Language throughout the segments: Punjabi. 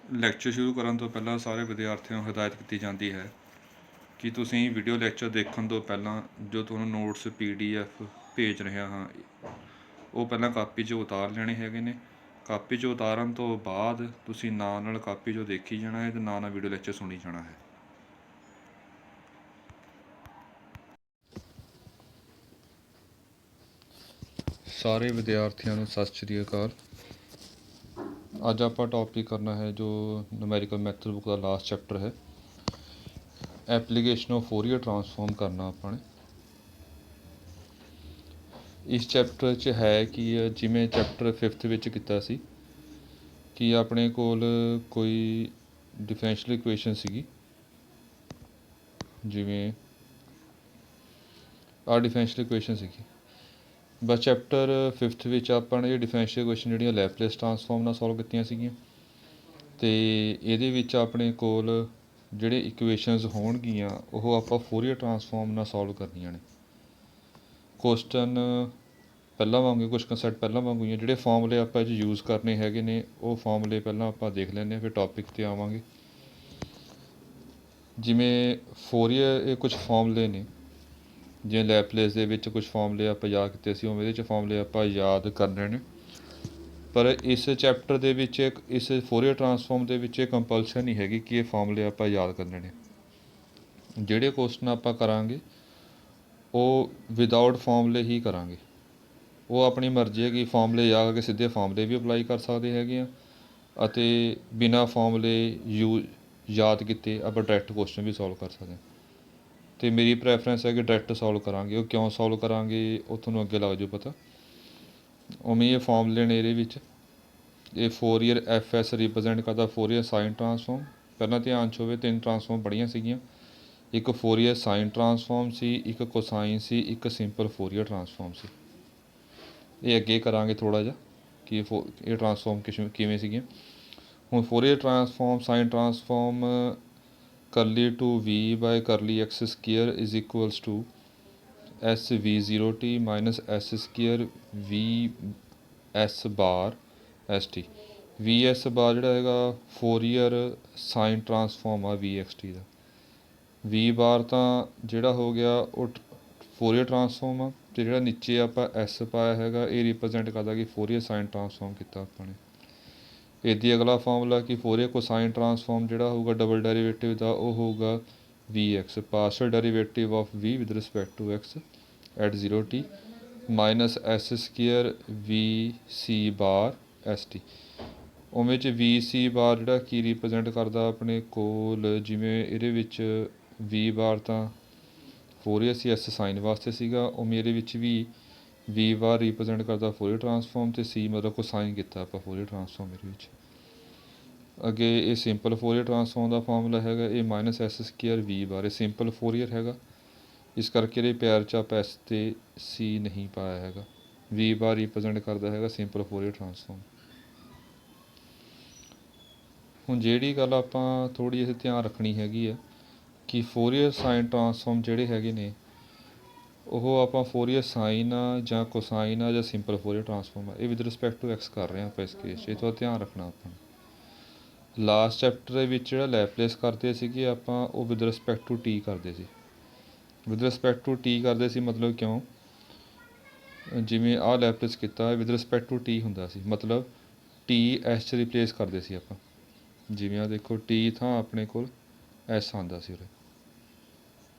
ਲੈਕਚਰ ਸ਼ੁਰੂ ਕਰਨ ਤੋਂ ਪਹਿਲਾਂ ਸਾਰੇ ਵਿਦਿਆਰਥੀਆਂ ਨੂੰ ਹਦਾਇਤ ਕੀਤੀ ਜਾਂਦੀ ਹੈ ਕਿ ਤੁਸੀਂ ਵੀਡੀਓ ਲੈਕਚਰ ਦੇਖਣ ਤੋਂ ਪਹਿਲਾਂ ਜੋ ਤੁਹਾਨੂੰ ਨੋਟਸ PDF ਭੇਜ ਰਿਹਾ ਹਾਂ ਉਹ ਪਹਿਲਾਂ ਕਾਪੀ 'ਚ ਉਤਾਰ ਲੈਣੇ ਹੈਗੇ ਨੇ। ਕਾਪੀ 'ਚ ਉਤਾਰਨ ਤੋਂ ਬਾਅਦ ਤੁਸੀਂ ਨਾਲ ਕਾਪੀ 'ਚੋਂ ਦੇਖੀ ਜਾਣਾ ਹੈ ਅਤੇ ਨਾਲ ਵੀਡੀਓ ਲੈਕਚਰ ਸੁਣੀ ਜਾਣਾ ਹੈ। ਸਾਰੇ ਵਿਦਿਆਰਥੀਆਂ ਨੂੰ ਸਤਿ ਸ਼੍ਰੀ ਅਕਾਲ। ਅੱਜ ਆਪਾਂ ਟੌਪਿਕ ਕਰਨਾ ਹੈ ਜੋ ਨੂਮੈਰੀਕਲ ਮੈਥਡ ਬੁੱਕ ਦਾ ਲਾਸਟ ਚੈਪਟਰ ਹੈ, ਐਪਲੀਕੇਸ਼ਨ ਆਫ ਫੋਰੀਅਰ ਟਰਾਂਸਫਾਰਮ ਕਰਨਾ ਆਪਾਂ ਨੇ। ਇਸ ਚੈਪਟਰ 'ਚ ਹੈ ਕਿ ਜਿਵੇਂ ਚੈਪਟਰ 5th ਵਿੱਚ ਕੀਤਾ ਸੀ ਕਿ ਆਪਣੇ ਕੋਲ ਕੋਈ ਡਿਫਰੈਂਸ਼ੀਅਲ ਇਕੁਏਸ਼ਨ ਸੀਗੀ, ਜਿਵੇਂ ਆਹ ਡਿਫਰੈਂਸ਼ੀਅਲ ਇਕੁਏਸ਼ਨ ਸੀਗੀ। ਬਸ ਚੈਪਟਰ 5th ਵਿੱਚ ਆਪਾਂ ਨੇ ਇਹ ਡਿਫਰੈਂਸ਼ੀਅਲ ਇਕੁਏਸ਼ਨ ਜਿਹੜੀਆਂ ਲੈਪਲੇਸ ਟਰਾਂਸਫਾਰਮ ਨਾਲ ਸੋਲਵ ਕੀਤੀਆਂ ਸੀਗੀਆਂ, ਅਤੇ ਇਹਦੇ ਵਿੱਚ ਆਪਣੇ ਕੋਲ ਜਿਹੜੇ ਇਕੁਏਸ਼ਨਸ ਹੋਣਗੀਆਂ ਉਹ ਆਪਾਂ ਫੋਰੀਅਰ ਟਰਾਂਸਫਾਰਮ ਨਾਲ ਸੋਲਵ ਕਰਨੀਆਂ ਨੇ। ਕੁਐਸਚਨ ਪਹਿਲਾਂ ਵਾਂਗੂ, ਕੁਛ ਕੰਸੈਪਟ ਪਹਿਲਾਂ ਵਾਂਗੂ ਹੀ ਆ। ਜਿਹੜੇ ਫਾਰਮੂਲੇ ਆਪਾਂ ਇਹ 'ਚ ਯੂਜ਼ ਕਰਨੇ ਹੈਗੇ ਨੇ ਉਹ ਫਾਰਮੂਲੇ ਪਹਿਲਾਂ ਆਪਾਂ ਦੇਖ ਲੈਂਦੇ ਹਾਂ, ਫਿਰ ਟੌਪਿਕ 'ਤੇ ਆਵਾਂਗੇ। ਜਿਵੇਂ ਫੋਰੀਅਰ ਇਹ ਕੁਛ ਫਾਰਮੂਲੇ ਨੇ, ਜਿਵੇਂ ਲੈਪਲੇਸ ਦੇ ਵਿੱਚ ਕੁਛ ਫਾਰਮੂਲੇ ਆਪਾਂ ਯਾਦ ਕੀਤੇ ਸੀ, ਉਵੇਂ ਇਹਦੇ 'ਚ ਫਾਰਮੂਲੇ ਆਪਾਂ ਯਾਦ ਕਰਨੇ ਨੇ। ਪਰ ਇਸ ਚੈਪਟਰ ਦੇ ਵਿੱਚ ਇਸ ਫੋਰੀਅਰ ਟਰਾਂਸਫਾਰਮ ਦੇ ਵਿੱਚ ਇਹ ਕੰਪਲਸ਼ਨ ਨਹੀਂ ਹੈਗੀ ਕਿ ਇਹ ਫਾਰਮੂਲੇ ਆਪਾਂ ਯਾਦ ਕਰਨੇ ਨੇ। ਜਿਹੜੇ ਕੁਐਸਚਨ ਆਪਾਂ ਕਰਾਂਗੇ ਉਹ ਵਿਦਆਊਟ ਫਾਰਮੂਲੇ ਹੀ ਕਰਾਂਗੇ। ਉਹ ਆਪਣੀ ਮਰਜ਼ੀ ਹੈ ਕਿ ਫਾਰਮੂਲੇ ਯਾਦ ਕਰਕੇ ਸਿੱਧੇ ਫਾਰਮੂਲੇ ਵੀ ਅਪਲਾਈ ਕਰ ਸਕਦੇ ਹੈਗੇ ਆ, ਅਤੇ ਬਿਨਾਂ ਫਾਰਮੂਲੇ ਯਾਦ ਕੀਤੇ ਆਪਾਂ ਡਾਇਰੈਕਟ ਕੁਐਸਚਨ ਵੀ ਸੋਲਵ ਕਰ ਸਕਦੇ ਹਾਂ। ਅਤੇ ਮੇਰੀ ਪ੍ਰੈਫਰੈਂਸ ਹੈ ਕਿ ਡਾਇਰੈਕਟ ਸੋਲਵ ਕਰਾਂਗੇ। ਉਹ ਕਿਉਂ ਸੋਲਵ ਕਰਾਂਗੇ ਉਹ ਤੁਹਾਨੂੰ ਅੱਗੇ ਲੱਗ ਜਾਊ ਪਤਾ। ਉਵੇਂ ਇਹ ਫਾਰਮੂਲੇ ਨੇ ਇਹਦੇ ਵਿੱਚ। ਇਹ ਫੋਰੀਅਰ FS ਰਿਪਰੈਜ਼ੈਂਟ ਕਰਦਾ ਫੋਰੀਅਰ ਸਾਈਨ ਟਰਾਂਸਫਾਰਮ। ਪਹਿਲਾਂ ਧਿਆਨ 'ਚ ਹੋਵੇ 3 ਟਰਾਂਸਫਾਰਮ ਬੜੀਆਂ ਸੀਗੀਆਂ, ਇੱਕ ਫੋਰੀਅਰ ਸਾਈਨ ਟਰਾਂਸਫਾਰਮ ਸੀ, ਇੱਕ ਕੋਸਾਈਨ ਸੀ, ਇੱਕ ਸਿੰਪਲ ਫੋਰੀਅਰ ਟਰਾਂਸਫਾਰਮ ਸੀ। ਇਹ ਅੱਗੇ ਕਰਾਂਗੇ ਥੋੜ੍ਹਾ ਜਿਹਾ ਕਿ ਇਹ ਟਰਾਂਸਫਾਰਮ ਕਿਵੇਂ ਸੀਗੀਆਂ। ਹੁਣ Fourier transform sine transform curly two v by curly x square is equals to SV0t minus S square VS bar ST। VS bar ਜਿਹੜਾ ਹੈਗਾ ਫੋਰੀਅਰ ਸਾਈਨ ਟਰਾਂਸਫਾਰਮ ਆ VXT ਦਾ। V ਬਾਰ ਤਾਂ ਜਿਹੜਾ ਹੋ ਗਿਆ ਉਹ ਫੋਰੀਅਰ ਟਰਾਂਸਫਾਰਮ ਆ, ਅਤੇ ਜਿਹੜਾ ਨੀਚੇ ਆਪਾਂ S ਪਾਇਆ ਹੈਗਾ ਇਹ ਰਿਪਰੈਜ਼ੈਂਟ ਕਰਦਾ ਕਿ ਫੋਰੀਅਰ ਸਾਈਨ ਟਰਾਂਸਫਾਰਮ ਕੀਤਾ ਆਪਾਂ ਨੇ। ਇਹਦੀ ਅਗਲਾ ਫਾਰਮੂਲਾ ਕਿ ਫੋਰੀਅਰ ਕੋਸਾਈਨ ਟਰਾਂਸਫਾਰਮ ਜਿਹੜਾ ਹੋਊਗਾ ਡਬਲ ਡੈਰੀਵੇਟਿਵ ਦਾ ਉਹ ਹੋਊਗਾ VX, partial derivative of V with respect to X at 0t minus S square VC bar ST। ਉਵੇਂ 'ਚ VC ਬਾਰ ਜਿਹੜਾ ਕੀ ਰਿਪਰੈਜ਼ੈਂਟ ਕਰਦਾ ਆਪਣੇ ਕੋਲ, ਜਿਵੇਂ ਇਹਦੇ ਵਿੱਚ V ਬਾਰ ਤਾਂ ਫੋਰੀਅਰ ਸੀ S ਸਾਈਨ ਵਾਸਤੇ ਸੀਗਾ, ਉਵੇਂ ਇਹਦੇ ਵਿੱਚ ਵੀ V ਬਾਰ ਰਿਪਰੈਜ਼ੈਂਟ ਕਰਦਾ ਫੋਰੀਅਰ ਟਰਾਂਸਫਾਰਮ, ਅਤੇ C ਮਤਲਬ ਕੋਸਾਈਨ ਕੀਤਾ ਆਪਾਂ ਫੋਰੀਅਰ ਟਰਾਂਸਫਾਰਮ ਇਹਦੇ ਵਿੱਚ। ਅੱਗੇ ਇਹ ਸਿੰਪਲ ਫੋਰੀਅਰ ਟਰਾਂਸਫਾਰਮ ਦਾ ਫਾਰਮੂਲਾ ਹੈਗਾ ਇਹ ਮਾਈਨਸ S ਸਕੁਏਅਰ V ਬਾਰ। ਇਹ ਸਿੰਪਲ ਫੋਰੀਅਰ ਹੈਗਾ, ਇਸ ਕਰਕੇ ਇਹਦੇ ਪਿਆਰ 'ਚ ਆਪਾਂ S ਅਤੇ C ਨਹੀਂ ਪਾਇਆ ਹੈਗਾ। V ਬਾਰ ਰਿਪਰੈਜ਼ੈਂਟ ਕਰਦਾ ਹੈਗਾ ਸਿੰਪਲ ਫੋਰੀਅਰ ਟਰਾਂਸਫਾਰਮ। ਹੁਣ ਜਿਹੜੀ ਗੱਲ ਆਪਾਂ ਥੋੜ੍ਹੀ ਜਿਹੀ ਧਿਆਨ ਰੱਖਣੀ ਹੈਗੀ ਆ ਕਿ ਫੋਰੀਅਰ ਸਾਈਨ ਟਰਾਂਸਫਾਰਮ ਜਿਹੜੇ ਹੈਗੇ ਨੇ ਉਹ ਆਪਾਂ ਫੋਰੀਅਰ ਸਾਈਨ ਆ ਜਾਂ ਕੋਸਾਈਨ ਆ ਜਾਂ ਸਿੰਪਲ ਫੋਰੀਅਰ ਟਰਾਂਸਫਾਰਮ ਆ, ਇਹ ਵਿਦ ਰਿਸਪੈਕਟ ਟੂ X ਕਰ ਰਹੇ ਹਾਂ ਆਪਾਂ ਇਸ ਕੇਸ 'ਚ। ਇਹ ਥੋੜ੍ਹਾ ਧਿਆਨ ਰੱਖਣਾ ਆਪਾਂ ਨੂੰ। ਲਾਸਟ ਚੈਪਟਰ ਦੇ ਵਿੱਚ ਜਿਹੜਾ ਲੈਪਲੇਸ ਕਰਦੇ ਸੀਗੇ ਆਪਾਂ ਉਹ ਵਿਦ ਰਿਸਪੈਕਟ ਟੂ T ਕਰਦੇ ਸੀ। ਵਿਦ ਰਿਸਪੈਕਟ ਟੂ T ਕਰਦੇ ਸੀ ਮਤਲਬ ਕਿਉਂ, ਜਿਵੇਂ ਆਹ ਲੈਪਲੇਸ ਕੀਤਾ ਵਿਦ ਰਿਸਪੈਕਟ ਟੂ T ਹੁੰਦਾ ਸੀ, ਮਤਲਬ T S 'ਚ ਰਿਪਲੇਸ ਕਰਦੇ ਸੀ ਆਪਾਂ। ਜਿਵੇਂ ਆਹ ਦੇਖੋ T ਥਾਂ ਆਪਣੇ ਕੋਲ S ਆਉਂਦਾ ਸੀ ਉਰੇ,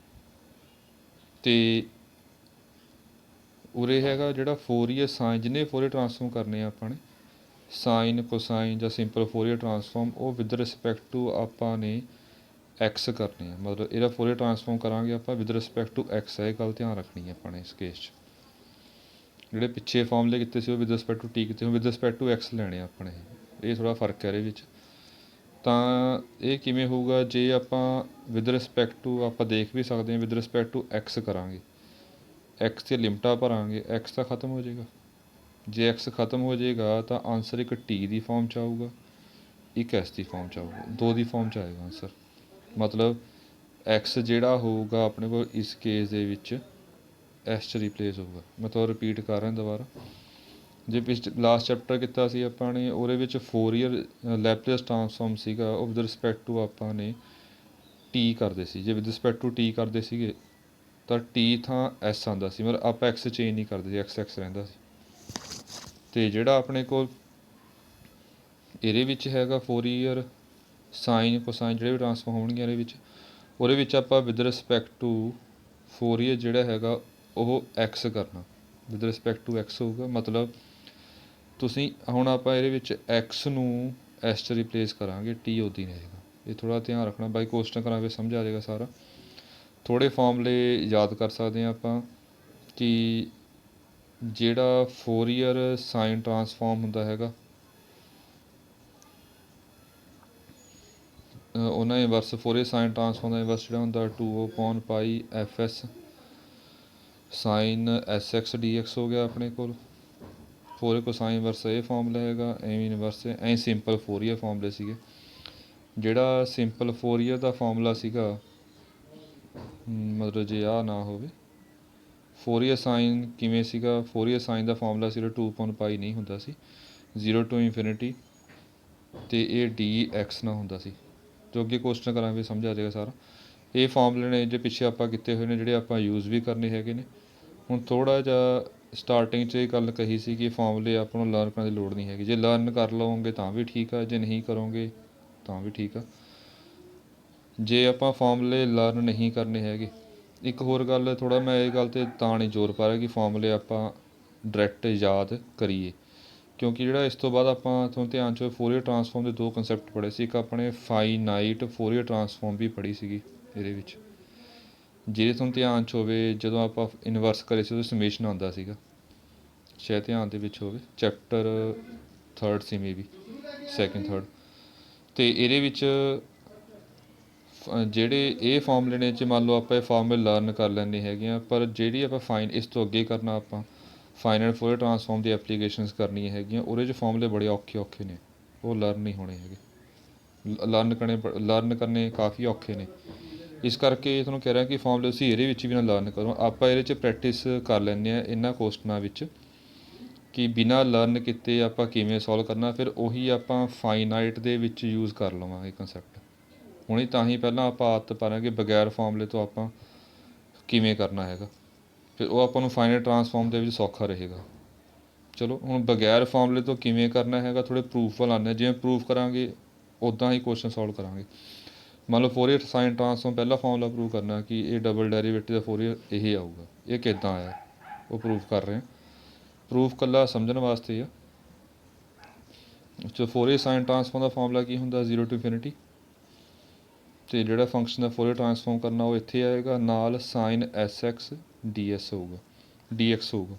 ਅਤੇ ਉਰੇ ਹੈਗਾ ਜਿਹੜਾ ਫੋਰੀਅਰ ਸਾਈਨ, ਜਿੰਨੇ ਫੋਰੀਅਰ ਟਰਾਂਸਫਾਰਮ ਕਰਨੇ ਆ ਆਪਾਂ ਨੇ ਸਾਈਨ ਕੋਸਾਈਨ ਜਾਂ ਸਿੰਪਲ ਫੋਰੀਅਰ ਟਰਾਂਸਫਾਰਮ, ਉਹ ਵਿਦ ਰਿਸਪੈਕਟ ਟੂ ਆਪਾਂ ਨੇ X ਕਰਨੇ ਆ। ਮਤਲਬ ਇਹਦਾ ਫੋਰੀਅਰ ਟਰਾਂਸਫਾਰਮ ਕਰਾਂਗੇ ਆਪਾਂ ਵਿਦ ਰਿਸਪੈਕਟ ਟੂ X ਹੈ, ਇਹ ਗੱਲ ਧਿਆਨ ਰੱਖਣੀ ਹੈ ਆਪਾਂ ਨੇ ਇਸ ਕੇਸ 'ਚ। ਜਿਹੜੇ ਪਿੱਛੇ ਫਾਰਮੂਲੇ ਕੀਤੇ ਸੀ ਉਹ ਵਿਦ ਰਿਸਪੈਕਟ ਟੂ T ਕੀਤੇ, ਹੁਣ ਵਿਦ ਰਿਸਪੈਕਟ ਟੂ X ਲੈਣੇ ਆਪਣੇ। ਇਹ ਥੋੜ੍ਹਾ ਫਰਕ ਹੈ ਇਹਦੇ ਵਿੱਚ। ਤਾਂ ਇਹ ਕਿਵੇਂ ਹੋਊਗਾ ਜੇ ਆਪਾਂ ਵਿਦ ਰਿਸਪੈਕਟ ਟੂ ਆਪਾਂ ਦੇਖ ਵੀ ਸਕਦੇ ਹਾਂ ਵਿਦ ਰਿਸਪੈਕਟ ਟੂ X ਕਰਾਂਗੇ, X 'ਤੇ ਲਿਮਟਾਂ ਭਰਾਂਗੇ, X ਤਾਂ ਖਤਮ ਹੋ ਜਾਏਗਾ। ਜੇ X ਖਤਮ ਹੋ ਜਾਏਗਾ ਤਾਂ ਆਨਸਰ ਇੱਕ T ਦੀ ਫਾਰਮ 'ਚ ਆਊਗਾ, ਇੱਕ S ਦੀ ਫਾਰਮ 'ਚ ਆਊਗਾ, ਦੋ ਦੀ ਫਾਰਮ 'ਚ ਆਏਗਾ ਆਨਸਰ। ਮਤਲਬ X ਜਿਹੜਾ ਹੋਊਗਾ ਆਪਣੇ ਕੋਲ ਇਸ ਕੇਸ ਦੇ ਵਿੱਚ S 'ਚ ਰਿਪਲੇਸ ਹੋਊਗਾ। ਮੈਂ ਤੁਹਾਨੂੰ ਰਿਪੀਟ ਕਰ ਰਿਹਾ ਦੁਬਾਰਾ, ਜੇ ਲਾਸਟ ਚੈਪਟਰ ਕੀਤਾ ਸੀ ਆਪਾਂ ਨੇ, ਉਹਦੇ ਵਿੱਚ ਫੋਰੀਅਰ ਲੈਪਲੇਸ ਟਰਾਂਸਫਾਰਮ ਸੀਗਾ, ਉਹ ਵਿਦ ਰਿਸਪੈਕਟ ਟੂ ਆਪਾਂ ਨੇ ਟੀ ਕਰਦੇ ਸੀ। ਜੇ ਵਿਦ ਰਿਸਪੈਕਟ ਟੂ ਟੀ ਕਰਦੇ ਸੀਗੇ ਤਾਂ ਟੀ ਥਾਂ ਐਸ ਆਉਂਦਾ ਸੀ, ਮਤਲਬ ਆਪਾਂ ਐਕਸ ਚੇਂਜ ਨਹੀਂ ਕਰਦੇ ਸੀ, ਐਕਸ ਰਹਿੰਦਾ ਸੀ। ਅਤੇ ਜਿਹੜਾ ਆਪਣੇ ਕੋਲ ਇਹਦੇ ਵਿੱਚ ਹੈਗਾ ਫੋਰੀਅਰ ਸਾਈਨ ਕੋਸਾਈਨ ਜਿਹੜੇ ਵੀ ਟਰਾਂਸਫਾਰਮ ਹੋਣਗੇ ਇਹਦੇ ਵਿੱਚ, ਉਹਦੇ ਵਿੱਚ ਆਪਾਂ ਵਿਦ ਰਿਸਪੈਕਟ ਟੂ ਫੋਰੀਅਰ ਜਿਹੜਾ ਹੈਗਾ ਉਹ ਐਕਸ ਕਰਨਾ, ਵਿਦ ਰਿਸਪੈਕਟ ਟੂ ਐਕਸ ਹੋਊਗਾ। ਮਤਲਬ ਤੁਸੀਂ ਹੁਣ ਆਪਾਂ ਇਹਦੇ ਵਿੱਚ ਐਕਸ ਨੂੰ ਐਸ 'ਚ ਰਿਪਲੇਸ ਕਰਾਂਗੇ, ਟੀ ਉੱਦਾਂ ਹੀ ਰਹੇਗਾ। ਇਹ ਥੋੜ੍ਹਾ ਧਿਆਨ ਰੱਖਣਾ, ਬਾਈ ਕੁਐਸਚਨ ਕਰਾਂਗੇ ਸਮਝ ਆ ਜਾਏਗਾ ਸਾਰਾ। ਥੋੜ੍ਹੇ ਫਾਰਮੂਲੇ ਯਾਦ ਕਰ ਸਕਦੇ ਹਾਂ ਆਪਾਂ ਕਿ ਜਿਹੜਾ ਫੋਰੀਅਰ ਸਾਈਨ ਟਰਾਂਸਫਾਰਮ ਹੁੰਦਾ ਹੈਗਾ ਉਹਨਾਂ ਇਨਵਰਸ, ਫੋਰੀਅਰ ਸਾਈਨ ਟਰਾਂਸਫਾਰਮ ਦਾ ਇਨਵਰਸ ਜਿਹੜਾ ਹੁੰਦਾ 2/π fs ਸਾਈਨ sx dx ਹੋ ਗਿਆ ਆਪਣੇ ਕੋਲ। ਫੋਰੀਅਰ ਕੋਸਾਈਨ ਇਨਵਰਸ ਇਹ ਫਾਰਮੂਲਾ ਹੈਗਾ, ਐਵੇਂ ਇਨਵਰਸ ਐਂ ਸਿੰਪਲ ਫੋਰੀਅਰ ਫਾਰਮੂਲੇ ਸੀਗੇ। ਜਿਹੜਾ ਸਿੰਪਲ ਫੋਰੀਅਰ ਦਾ ਫਾਰਮੂਲਾ ਸੀਗਾ, ਮਤਲਬ ਜੇ ਆਹ ਨਾ ਹੋਵੇ, ਫੋਰੀਅਰ ਸਾਈਨ ਕਿਵੇਂ ਸੀਗਾ, ਫੋਰੀਅਰ ਸਾਈਨ ਦਾ ਫਾਰਮੂਲਾ ਸੀ 2/π ਨਹੀਂ ਹੁੰਦਾ ਸੀ, 0 to infinity, ਅਤੇ ਇਹ dx ਨਾ ਹੁੰਦਾ ਸੀ। ਜੋ ਅੱਗੇ ਕੁਐਸਚਨ ਕਰਾਂਗੇ ਸਮਝ ਆ ਜਾਏਗਾ ਸਾਰਾ। ਇਹ ਫਾਰਮੂਲੇ ਨੇ ਜੇ ਪਿੱਛੇ ਆਪਾਂ ਕੀਤੇ ਹੋਏ ਨੇ, ਜਿਹੜੇ ਆਪਾਂ ਯੂਜ਼ ਵੀ ਕਰਨੇ ਹੈਗੇ ਨੇ। ਹੁਣ ਥੋੜ੍ਹਾ ਜਿਹਾ ਸਟਾਰਟਿੰਗ 'ਚ ਇਹ ਗੱਲ ਕਹੀ ਸੀ ਕਿ ਫਾਰਮੂਲੇ ਆਪਾਂ ਨੂੰ ਲਰਨ ਕਰਨ ਦੀ ਲੋੜ ਨਹੀਂ ਹੈਗੀ, ਜੇ ਲਰਨ ਕਰ ਲਓਗੇ ਤਾਂ ਵੀ ਠੀਕ ਆ, ਜੇ ਨਹੀਂ ਕਰੋਗੇ ਤਾਂ ਵੀ ਠੀਕ ਆ। ਜੇ ਆਪਾਂ ਫਾਰਮੂਲੇ ਲਰਨ ਨਹੀਂ ਕਰਨੇ ਹੈਗੇ, ਇੱਕ ਹੋਰ ਗੱਲ ਥੋੜ੍ਹਾ ਮੈਂ ਇਹ ਗੱਲ 'ਤੇ ਤਾਂ ਨਹੀਂ ਜ਼ੋਰ ਪਾ ਰਿਹਾ ਕਿ ਫਾਰਮੂਲੇ ਆਪਾਂ ਡਾਇਰੈਕਟ ਯਾਦ ਕਰੀਏ, ਕਿਉਂਕਿ ਜਿਹੜਾ ਇਸ ਤੋਂ ਬਾਅਦ ਆਪਾਂ ਤੁਹਾਨੂੰ ਧਿਆਨ 'ਚ ਫੋਰੀਅਰ ਟਰਾਂਸਫਾਰਮ ਦੇ ਦੋ ਕੰਸੈਪਟ ਪੜ੍ਹੇ ਸੀ। ਇੱਕ ਆਪਣੇ ਫਾਈਨਾਈਟ ਫੋਰੀਅਰ ਟਰਾਂਸਫਾਰਮ ਵੀ ਪੜ੍ਹੀ ਸੀਗੀ ਇਹਦੇ ਵਿੱਚ, ਜਿਹਦੇ ਤੁਹਾਨੂੰ ਧਿਆਨ 'ਚ ਹੋਵੇ ਜਦੋਂ ਆਪਾਂ ਇਨਵਰਸ ਕਰੇ ਸੀ ਉਹਦਾ ਸਮੇਸ਼ਨ ਆਉਂਦਾ ਸੀਗਾ, ਸ਼ਾਇਦ ਧਿਆਨ ਦੇ ਵਿੱਚ ਹੋਵੇ, chapter 3rd C may be, 2nd 3rd। ਅਤੇ ਇਹਦੇ ਵਿੱਚ ਜਿਹੜੇ ਇਹ ਫਾਰਮੂਲੇ ਨੇ, ਜੇ ਮੰਨ ਲਓ ਆਪਾਂ ਇਹ ਫਾਰਮੂਲੇ ਲਰਨ ਕਰ ਲੈਂਦੇ ਹੈਗੇ ਆ, ਪਰ ਜਿਹੜੀ ਆਪਾਂ ਇਸ ਤੋਂ ਅੱਗੇ ਕਰਨਾ ਆਪਾਂ ਫਾਈਨਲ ਫੋਰੀਅਰ ਟਰਾਂਸਫਾਰਮ ਦੀ ਐਪਲੀਕੇਸ਼ਨਸ ਕਰਨੀਆਂ ਹੈਗੀਆਂ, ਉਹਦੇ 'ਚ ਫਾਰਮੂਲੇ ਬੜੇ ਔਖੇ ਨੇ, ਉਹ ਲਰਨ ਨਹੀਂ ਹੋਣੇ ਹੈਗੇ, ਲਰਨ ਕਰਨੇ ਕਾਫੀ ਔਖੇ ਨੇ। ਇਸ ਕਰਕੇ ਤੁਹਾਨੂੰ ਕਹਿ ਰਿਹਾ ਕਿ ਫਾਰਮੂਲੇ ਤੁਸੀਂ ਇਹਦੇ ਵਿੱਚ ਵੀ ਨਾ ਲਰਨ ਕਰੋ, ਆਪਾਂ ਇਹਦੇ 'ਚ ਪ੍ਰੈਕਟਿਸ ਕਰ ਲੈਂਦੇ ਹਾਂ ਇਹਨਾਂ ਕੁਐਸਚਨਾਂ ਵਿੱਚ ਕਿ ਬਿਨਾਂ ਲਰਨ ਕੀਤੇ ਆਪਾਂ ਕਿਵੇਂ ਸੋਲਵ ਕਰਨਾ, ਫਿਰ ਉਹੀ ਆਪਾਂ ਫਾਈਨਾਈਟ ਦੇ ਵਿੱਚ ਯੂਜ਼ ਕਰ ਲਵਾਂਗੇ ਕੰਸੈਪਟ। ਹੁਣੇ ਤਾਂ ਹੀ ਪਹਿਲਾਂ ਆਪਾਂ ਆਦਤ ਪਾ ਰਹੇ ਕਿ ਬਗੈਰ ਫਾਰਮੂਲੇ ਤੋਂ ਆਪਾਂ ਕਿਵੇਂ ਕਰਨਾ ਹੈਗਾ, ਫਿਰ ਉਹ ਆਪਾਂ ਨੂੰ ਫਾਈਨਲ ਟਰਾਂਸਫਾਰਮ ਦੇ ਵਿੱਚ ਸੌਖਾ ਰਹੇਗਾ। ਚਲੋ ਹੁਣ ਬਗੈਰ ਫਾਰਮੂਲੇ ਤੋਂ ਕਿਵੇਂ ਕਰਨਾ ਹੈਗਾ, ਥੋੜ੍ਹੇ ਪ੍ਰੂਫ ਵੱਲ ਆਉਂਦੇ, ਜਿਵੇਂ ਪ੍ਰੂਫ ਕਰਾਂਗੇ ਉੱਦਾਂ ਹੀ ਕੁਐਸਚਨ ਸੋਲਵ ਕਰਾਂਗੇ। ਮੰਨ ਲਓ ਫੋਰੀਅਰ ਸਾਈਨ ਟਰਾਂਸਫਾਰਮ ਪਹਿਲਾ ਫਾਰਮੂਲਾ ਪ੍ਰੂਵ ਕਰਨਾ ਕਿ ਇਹ ਡਬਲ ਡੈਰੀਵੇਟਿਵ ਦਾ ਫੋਰੀਅਰ ਇਹ ਆਊਗਾ, ਇਹ ਕਿੱਦਾਂ ਆਇਆ, ਉਹ ਪ੍ਰੂਫ ਕਰ ਰਹੇ ਹਾਂ। ਪ੍ਰੂਫ ਇਕੱਲਾ ਸਮਝਣ ਵਾਸਤੇ ਆ। ਫੋਰੀਅਰ ਸਾਈਨ ਟਰਾਂਸਫਾਰਮ ਦਾ ਫਾਰਮੂਲਾ ਕੀ ਹੁੰਦਾ, 0 to infinity, ਅਤੇ ਜਿਹੜਾ ਫੰਕਸ਼ਨ ਦਾ ਫੋਰੀਅਰ ਟਰਾਂਸਫਾਰਮ ਕਰਨਾ ਉਹ ਇੱਥੇ ਆਏਗਾ, ਨਾਲ ਸਾਈਨ sx ds ਹੋਊਗਾ, dx ਹੋਊਗਾ।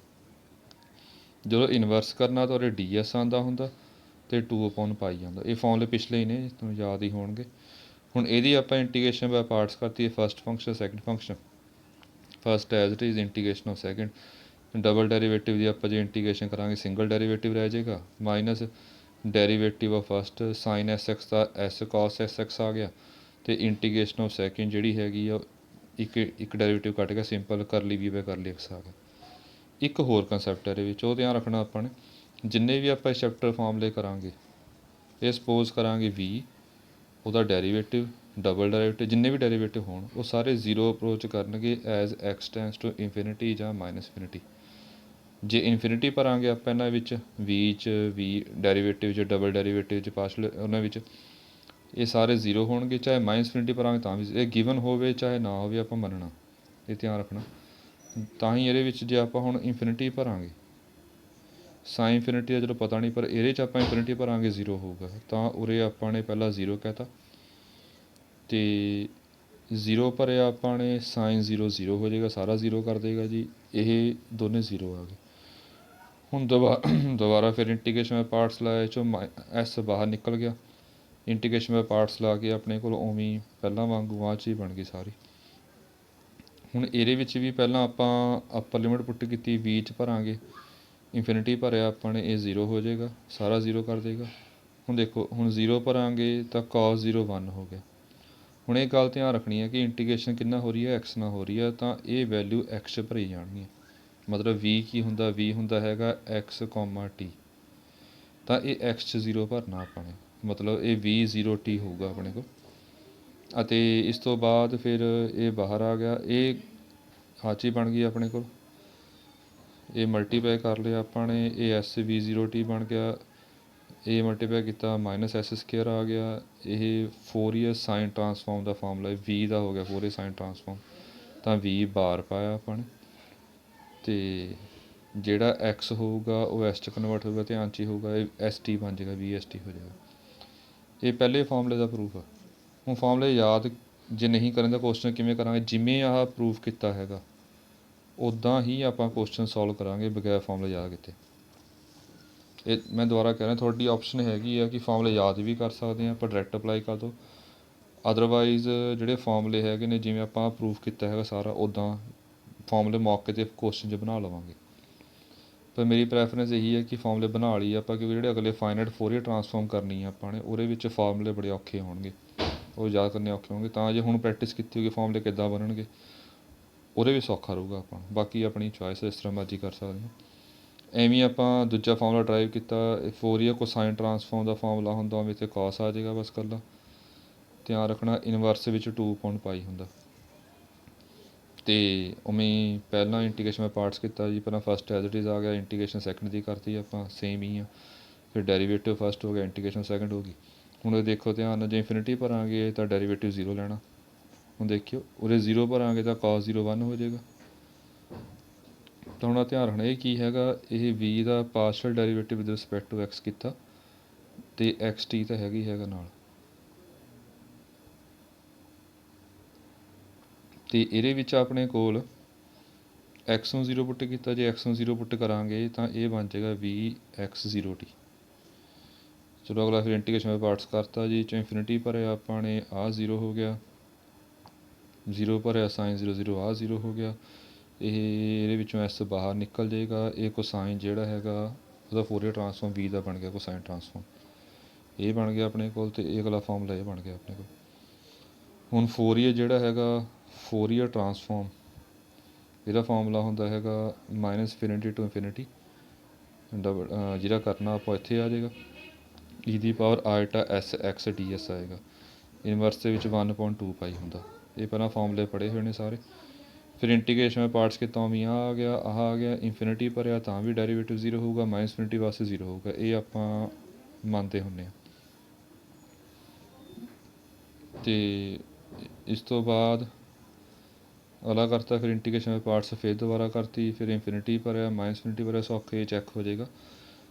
ਜਦੋਂ ਇਨਵਰਸ ਕਰਨਾ ਤਾਂ ਉਹਦੇ ds ਆਉਂਦਾ ਹੁੰਦਾ ਅਤੇ 2/π ਆਉਂਦਾ। ਇਹ ਫਾਰਮੂਲੇ ਪਿਛਲੇ ਹੀ ਨੇ, ਤੁਹਾਨੂੰ ਯਾਦ ਹੀ ਹੋਣਗੇ। ਹੁਣ ਇਹਦੀ ਆਪਾਂ ਇੰਟੀਗ੍ਰੇਸ਼ਨ ਬਾਈ ਪਾਰਟਸ ਕਰਤੀ ਹੈ, first function second function. First as it is integration of second, double derivative ਦੀ ਆਪਾਂ ਜੇ ਇੰਟੀਗ੍ਰੇਸ਼ਨ ਕਰਾਂਗੇ ਸਿੰਗਲ ਡੈਰੀਵੇਟਿਵ ਰਹਿ ਜਾਏਗਾ, minus derivative of first sign sx the s cos sx ਆ ਗਿਆ, ਅਤੇ ਇੰਟੀਗ੍ਰੇਸ਼ਨ ਆਫ ਸੈਕਿੰਡ ਜਿਹੜੀ ਹੈਗੀ ਆ ਇੱਕ ਡੈਰੀਵੇਟਿਵ ਕੱਟ ਗਿਆ, ਸਿੰਪਲ ਕਰਲੀ ਵੀ ਬਾਈ ਕਰਲੀ x ਆ ਗਿਆ। ਇੱਕ ਹੋਰ ਕੰਸੈਪਟ ਇਹਦੇ ਵਿੱਚ ਉਹ ਧਿਆਨ ਰੱਖਣਾ ਆਪਾਂ ਨੇ, ਜਿੰਨੇ ਵੀ ਆਪਾਂ ਇਸ ਚੈਪਟਰ ਫਾਰਮੂਲੇ ਕਰਾਂਗੇ, ਇਹ ਸਪੋਜ਼ ਕਰਾਂਗੇ v, ਉਹਦਾ ਡੈਰੀਵੇਟਿਵ, ਡਬਲ ਡੈਰੀਵੇਟਿਵ, ਜਿੰਨੇ ਵੀ ਡੈਰੀਵੇਟਿਵ ਹੋਣ ਉਹ ਸਾਰੇ 0 ਅਪਰੋਚ ਕਰਨਗੇ as x tends to infinity ਜਾਂ -infinity। ਜੇ ਇਨਫਿਨਿਟੀ ਭਰਾਂਗੇ ਆਪਾਂ ਇਹਨਾਂ ਵਿੱਚ v ਡੈਰੀਵੇਟਿਵ 'ਚ, ਡਬਲ ਡੈਰੀਵੇਟਿਵ 'ਚ, ਪਾਰਸ਼ਲ ਉਹਨਾਂ ਵਿੱਚ, ਇਹ ਸਾਰੇ 0 ਹੋਣਗੇ। ਚਾਹੇ -infinity ਭਰਾਂਗੇ ਤਾਂ ਵੀ ਇਹ ਗਿਵਨ ਹੋਵੇ ਚਾਹੇ ਨਾ ਹੋਵੇ, ਆਪਾਂ ਮੰਨਣਾ, ਇਹ ਧਿਆਨ ਰੱਖਣਾ। ਤਾਂ ਹੀ ਇਹਦੇ ਵਿੱਚ ਜੇ ਆਪਾਂ ਹੁਣ ਇਨਫਿਨਿਟੀ ਭਰਾਂਗੇ, ਸਾਈਨ ਇਨਫਿਨਿਟੀ ਦਾ ਚਲੋ ਪਤਾ ਨਹੀਂ, ਪਰ ਇਹਦੇ 'ਚ ਆਪਾਂ ਇਨਫਿਨਿਟੀ ਭਰਾਂਗੇ 0 ਹੋਊਗਾ, ਤਾਂ ਉਰੇ ਆਪਾਂ ਨੇ ਪਹਿਲਾਂ 0 ਕਹਿਤਾ, ਅਤੇ 0 ਭਰਿਆ ਆਪਾਂ ਨੇ, ਸਾਈਨ 0 0 ਹੋ ਜਾਏਗਾ, ਸਾਰਾ 0 ਕਰ ਦੇਗਾ ਜੀ, ਇਹ ਦੋਨੇ 0 ਆ ਗਏ। ਹੁਣ ਦੁਬਾਰਾ ਫਿਰ ਇੰਟੀਗ੍ਰੇਸ਼ਨ ਬਾਈ ਪਾਰਟਸ ਲਾਇਆ, ਚੋਂ s ਬਾਹਰ ਨਿਕਲ ਗਿਆ, ਇੰਟੀਗ੍ਰੇਸ਼ਨ ਬਾਈ ਪਾਰਟਸ ਲਾ ਕੇ ਆਪਣੇ ਕੋਲ ਉਵੇਂ ਪਹਿਲਾਂ ਵਾਂਗੂ ਆਹ ਚੀਜ਼ ਬਣ ਗਈ ਸਾਰੀ। ਹੁਣ ਇਹਦੇ ਵਿੱਚ ਵੀ ਪਹਿਲਾਂ ਆਪਾਂ ਅੱਪਰ ਲਿਮਿਟ ਪੁੱਟ ਕੀਤੀ, v 'ਚ ਭਰਾਂਗੇ, ਇਨਫਿਨਿਟੀ ਭਰਿਆ ਆਪਾਂ ਨੇ, ਇਹ 0 ਹੋ ਜਾਏਗਾ, ਸਾਰਾ 0 ਕਰ ਦੇਗਾ। ਹੁਣ ਦੇਖੋ, ਹੁਣ 0 ਭਰਾਂਗੇ ਤਾਂ cos 0 1 ਹੋ ਗਿਆ। ਹੁਣ ਇਹ ਗੱਲ ਧਿਆਨ ਰੱਖਣੀ ਹੈ ਕਿ ਇੰਟੀਗ੍ਰੇਸ਼ਨ ਕਿੰਨਾ ਹੋ ਰਹੀ ਹੈ, x ਨਾਲ ਹੋ ਰਹੀ ਹੈ, ਤਾਂ ਇਹ ਵੈਲਿਊ x 'ਚ ਭਰੀ ਜਾਣਗੀਆਂ, ਮਤਲਬ v ਕੀ ਹੁੰਦਾ, v ਹੁੰਦਾ ਹੈਗਾ x, t, ਤਾਂ ਇਹ x 'ਚ 0 ਭਰਨਾ ਆਪਾਂ ਨੇ, ਮਤਲਬ ਇਹ v 0t ਹੋਊਗਾ ਆਪਣੇ ਕੋਲ। ਅਤੇ ਇਸ ਤੋਂ ਬਾਅਦ ਫਿਰ ਇਹ ਬਾਹਰ ਆ ਗਿਆ, ਇਹ ਆਹ ਚੀਜ਼ ਬਣ ਗਈ ਆਪਣੇ ਕੋਲ, ਇਹ ਮਲਟੀਪਲਾਈ ਕਰ ਲਿਆ ਆਪਾਂ ਨੇ, ਇਹ ਐਸ ਵੀ 0t ਬਣ ਗਿਆ, ਇਹ ਮਲਟੀਪਲਾਈ ਕੀਤਾ -s² ਆ ਗਿਆ। ਇਹ ਫੋਰੀਅਰ ਸਾਈਨ ਟਰਾਂਸਫਾਰਮ ਦਾ ਫਾਰਮੂਲਾ v ਦਾ ਹੋ ਗਿਆ ਫੋਰੀਅਰ ਸਾਈਨ ਟਰਾਂਸਫਾਰਮ, ਤਾਂ v ਬਾਰ ਪਾਇਆ ਆਪਾਂ ਨੇ, ਅਤੇ ਜਿਹੜਾ x ਹੋਊਗਾ ਉਹ s 'ਚ ਕਨਵਰਟ ਹੋਊਗਾ, ਧਿਆਨ 'ਚ ਹੀ ਹੋਊਗਾ, ਇਹ st ਬਣ ਜਾਏਗਾ, vst ਹੋ ਜਾਏਗਾ। ਇਹ ਪਹਿਲੇ ਫਾਰਮੂਲੇ ਦਾ ਪ੍ਰੂਫ ਆ। ਹੁਣ ਫਾਰਮੂਲੇ ਯਾਦ ਜੇ ਨਹੀਂ ਕਰਨ ਦਾ ਕੁਐਸਚਨ ਕਿਵੇਂ ਕਰਾਂਗੇ, ਜਿਵੇਂ ਆਹ ਪ੍ਰੂਫ ਕੀਤਾ ਹੈਗਾ ਉੱਦਾਂ ਹੀ ਆਪਾਂ ਕੁਐਸਚਨ ਸੋਲਵ ਕਰਾਂਗੇ ਬਗੈਰ ਫਾਰਮੂਲੇ ਯਾਦ ਕੀਤੇ। ਇਹ ਮੈਂ ਦੁਬਾਰਾ ਕਹਿ ਰਿਹਾ, ਤੁਹਾਡੀ ਆਪਸ਼ਨ ਹੈਗੀ ਆ ਕਿ ਫਾਰਮੂਲੇ ਯਾਦ ਵੀ ਕਰ ਸਕਦੇ ਹਾਂ, ਆਪਾਂ ਡਾਇਰੈਕਟ ਅਪਲਾਈ ਕਰ ਦਿਓ। ਅਦਰਵਾਈਜ਼ ਜਿਹੜੇ ਫਾਰਮੂਲੇ ਹੈਗੇ ਨੇ, ਜਿਵੇਂ ਆਪਾਂ ਪ੍ਰੂਫ ਕੀਤਾ ਹੈਗਾ ਸਾਰਾ, ਉੱਦਾਂ ਫਾਰਮੂਲੇ ਮੌਕੇ 'ਤੇ ਕੁਐਸਚਨ 'ਚ ਬਣਾ ਲਵਾਂਗੇ। ਪਰ ਮੇਰੀ ਪ੍ਰੈਫਰੈਂਸ ਇਹੀ ਹੈ ਕਿ ਫਾਰਮੂਲੇ ਬਣਾ ਲਈਏ ਆਪਾਂ, ਕਿਉਂਕਿ ਜਿਹੜੇ ਅਗਲੇ ਫਾਈਨਾਈਟ ਫੋਰੀਅਰ ਟਰਾਂਸਫਾਰਮ ਕਰਨੀ ਆ ਆਪਾਂ ਨੇ, ਉਹਦੇ ਵਿੱਚ ਫਾਰਮੂਲੇ ਬੜੇ ਔਖੇ ਹੋਣਗੇ, ਉਹ ਯਾਦ ਕਰਨੇ ਔਖੇ ਹੋਣਗੇ। ਤਾਂ ਜੇ ਹੁਣ ਪ੍ਰੈਕਟਿਸ ਕੀਤੀ ਹੋਗੀ ਫਾਰਮੂਲੇ ਕਿੱਦਾਂ ਬਣਨਗੇ, ਉਹਦੇ ਵੀ ਸੌਖਾ ਰਹੂਗਾ ਆਪਾਂ ਨੂੰ। ਬਾਕੀ ਆਪਣੀ ਚੋਇਸ, ਇਸ ਤਰ੍ਹਾਂ ਮਰਜ਼ੀ ਕਰ ਸਕਦੇ ਹਾਂ। ਐਵੇਂ ਆਪਾਂ ਦੂਜਾ ਫਾਰਮੂਲਾ ਡਰਾਈਵ ਕੀਤਾ, ਫੋਰੀਅਰ ਕੋਸਾਈਨ ਟਰਾਂਸਫਾਰਮ ਦਾ ਫਾਰਮੂਲਾ ਹੁੰਦਾ, ਉਵੇਂ ਤੇ ਕਾਸ ਆ ਜਾਏਗਾ ਬਸ ਇਕੱਲਾ। ਧਿਆਨ ਰੱਖਣਾ ਇਨਵਰਸ ਵਿੱਚ 2.π ਹੁੰਦਾ। ਅਤੇ ਉਵੇਂ ਪਹਿਲਾਂ ਇੰਟੀਗ੍ਰੇਸ਼ਨ ਮੈਂ ਪਾਰਟਸ ਕੀਤਾ ਜੀ, ਪਹਿਲਾਂ ਫਸਟ ਐਜ਼ ਇਟ ਇਜ਼ ਆ ਗਿਆ, ਇੰਟੀਗ੍ਰੇਸ਼ਨ ਸੈਕਿੰਡ ਦੀ ਕਰਤੀ ਆਪਾਂ, ਸੇਮ ਹੀ ਆ। ਫਿਰ ਡੈਰੀਵੇਟਿਵ ਫਸਟ ਹੋ ਗਿਆ, ਇੰਟੀਗ੍ਰੇਸ਼ਨ ਸੈਕਿੰਡ ਹੋ ਗਈ। ਹੁਣ ਇਹ ਦੇਖੋ ਧਿਆਨ ਨਾਲ, ਜੇ ਇਨਫਿਨਿਟੀ ਭਰਾਂਗੇ ਤਾਂ ਡੈਰੀਵੇਟਿਵ 0 ਲੈਣਾ। ਹੁਣ ਦੇਖਿਓ ਉਰੇ 0 ਭਰਾਂਗੇ ਤਾਂ cos 0 1 ਹੋ ਜਾਏਗਾ। ਤਾਂ ਹੁਣ ਧਿਆਨ ਰੱਖਣਾ ਇਹ ਕੀ ਹੈਗਾ, ਇਹ v ਦਾ partial derivative with respect to x ਕੀਤਾ, ਅਤੇ xt ਤਾਂ ਹੈਗਾ ਨਾਲ। ਅਤੇ ਇਹਦੇ ਵਿੱਚ ਆਪਣੇ ਕੋਲ x ਨੂੰ 0 ਪੁੱਟ ਕੀਤਾ, ਜੇ x ਨੂੰ 0 ਪੁੱਟ ਕਰਾਂਗੇ ਤਾਂ ਇਹ ਬਣ ਜਾਏਗਾ vx 0t। ਚਲੋ ਅਗਲਾ ਫਿਰ ਇੰਟੀਗ੍ਰੇਸ਼ਨ ਬਾਈ ਪਾਰਟਸ ਕਰਤਾ ਜੀ, ਚ ਇਨਫਿਨਿਟੀ ਭਰਿਆ ਆਪਾਂ ਨੇ, ਆਹ 0 ਹੋ ਗਿਆ, 0 ਭਰਿਆ ਸਾਈਨ 0 0, ਆਹ 0 ਹੋ ਗਿਆ। ਇਹਦੇ ਵਿੱਚੋਂ s ਬਾਹਰ ਨਿਕਲ ਜਾਏਗਾ। ਇਹ ਕੋਸਾਈਨ ਜਿਹੜਾ ਹੈਗਾ ਉਹਦਾ ਫੋਰੀਅਰ ਟਰਾਂਸਫਾਰਮ v ਦਾ ਬਣ ਗਿਆ, ਕੋਸਾਈਨ ਟਰਾਂਸਫਾਰਮ ਇਹ ਬਣ ਗਿਆ ਆਪਣੇ ਕੋਲ, ਅਤੇ ਇਹ ਅਗਲਾ ਫਾਰਮੂਲਾ ਇਹ ਬਣ ਗਿਆ ਆਪਣੇ ਕੋਲ। ਹੁਣ ਫੋਰੀਅਰ ਜਿਹੜਾ ਹੈਗਾ ਫੋਰੀਅਰ ਟਰਾਂਸਫਾਰਮ, ਇਹਦਾ ਫਾਰਮੂਲਾ ਹੁੰਦਾ ਹੈਗਾ -ਇਨਫਿਨਿਟੀ ਟੂ ਇਨਫਿਨਿਟੀ, ਜਿਹੜਾ ਕਰਨਾ ਆਪਾਂ ਇੱਥੇ ਆ ਜਾਏਗਾ, e⁻i s ds ਆਏਗਾ। ਇਨਵਰਸ ਦੇ ਵਿੱਚ 1.2π ਹੁੰਦਾ। ਇਹ ਪਹਿਲਾਂ ਫਾਰਮੂਲੇ ਪੜ੍ਹੇ ਹੋਏ ਨੇ ਸਾਰੇ। ਫਿਰ ਇੰਟੀਗ੍ਰੇਸ਼ਨ ਮੈਂ ਪਾਰਟਸ ਕੀਤਾ, ਉਵੇਂ ਆਹ ਆ ਗਿਆ, ਆਹ ਆ ਗਿਆ। ਇਨਫਿਨਿਟੀ ਭਰਿਆ ਤਾਂ ਵੀ ਡੈਰੀਵੇਟਿਵ 0 ਹੋਊਗਾ, -ਇਨਫਿਨਿਟੀ ਵਾਸਤੇ 0 ਹੋਊਗਾ। ਇਹ ਆਪਾਂ ਮੰਨਦੇ ਹੁੰਦੇ ਹਾਂ। ਅਤੇ ਇਸ ਤੋਂ ਬਾਅਦ ਅਗਲਾ ਕਰਤਾ, ਫਿਰ ਇੰਟੀਗ੍ਰੇਸ਼ਨ ਬਾਈ ਪਾਰਟਸ ਫਿਰ ਦੁਬਾਰਾ ਕਰਤੀ, ਫਿਰ ਇਨਫਿਨਿਟੀ ਭਰਿਆ, -ਇਨਫਿਨਿਟੀ ਭਰਿਆ, ਸੌਖੇ ਚੈੱਕ ਹੋ ਜਾਏਗਾ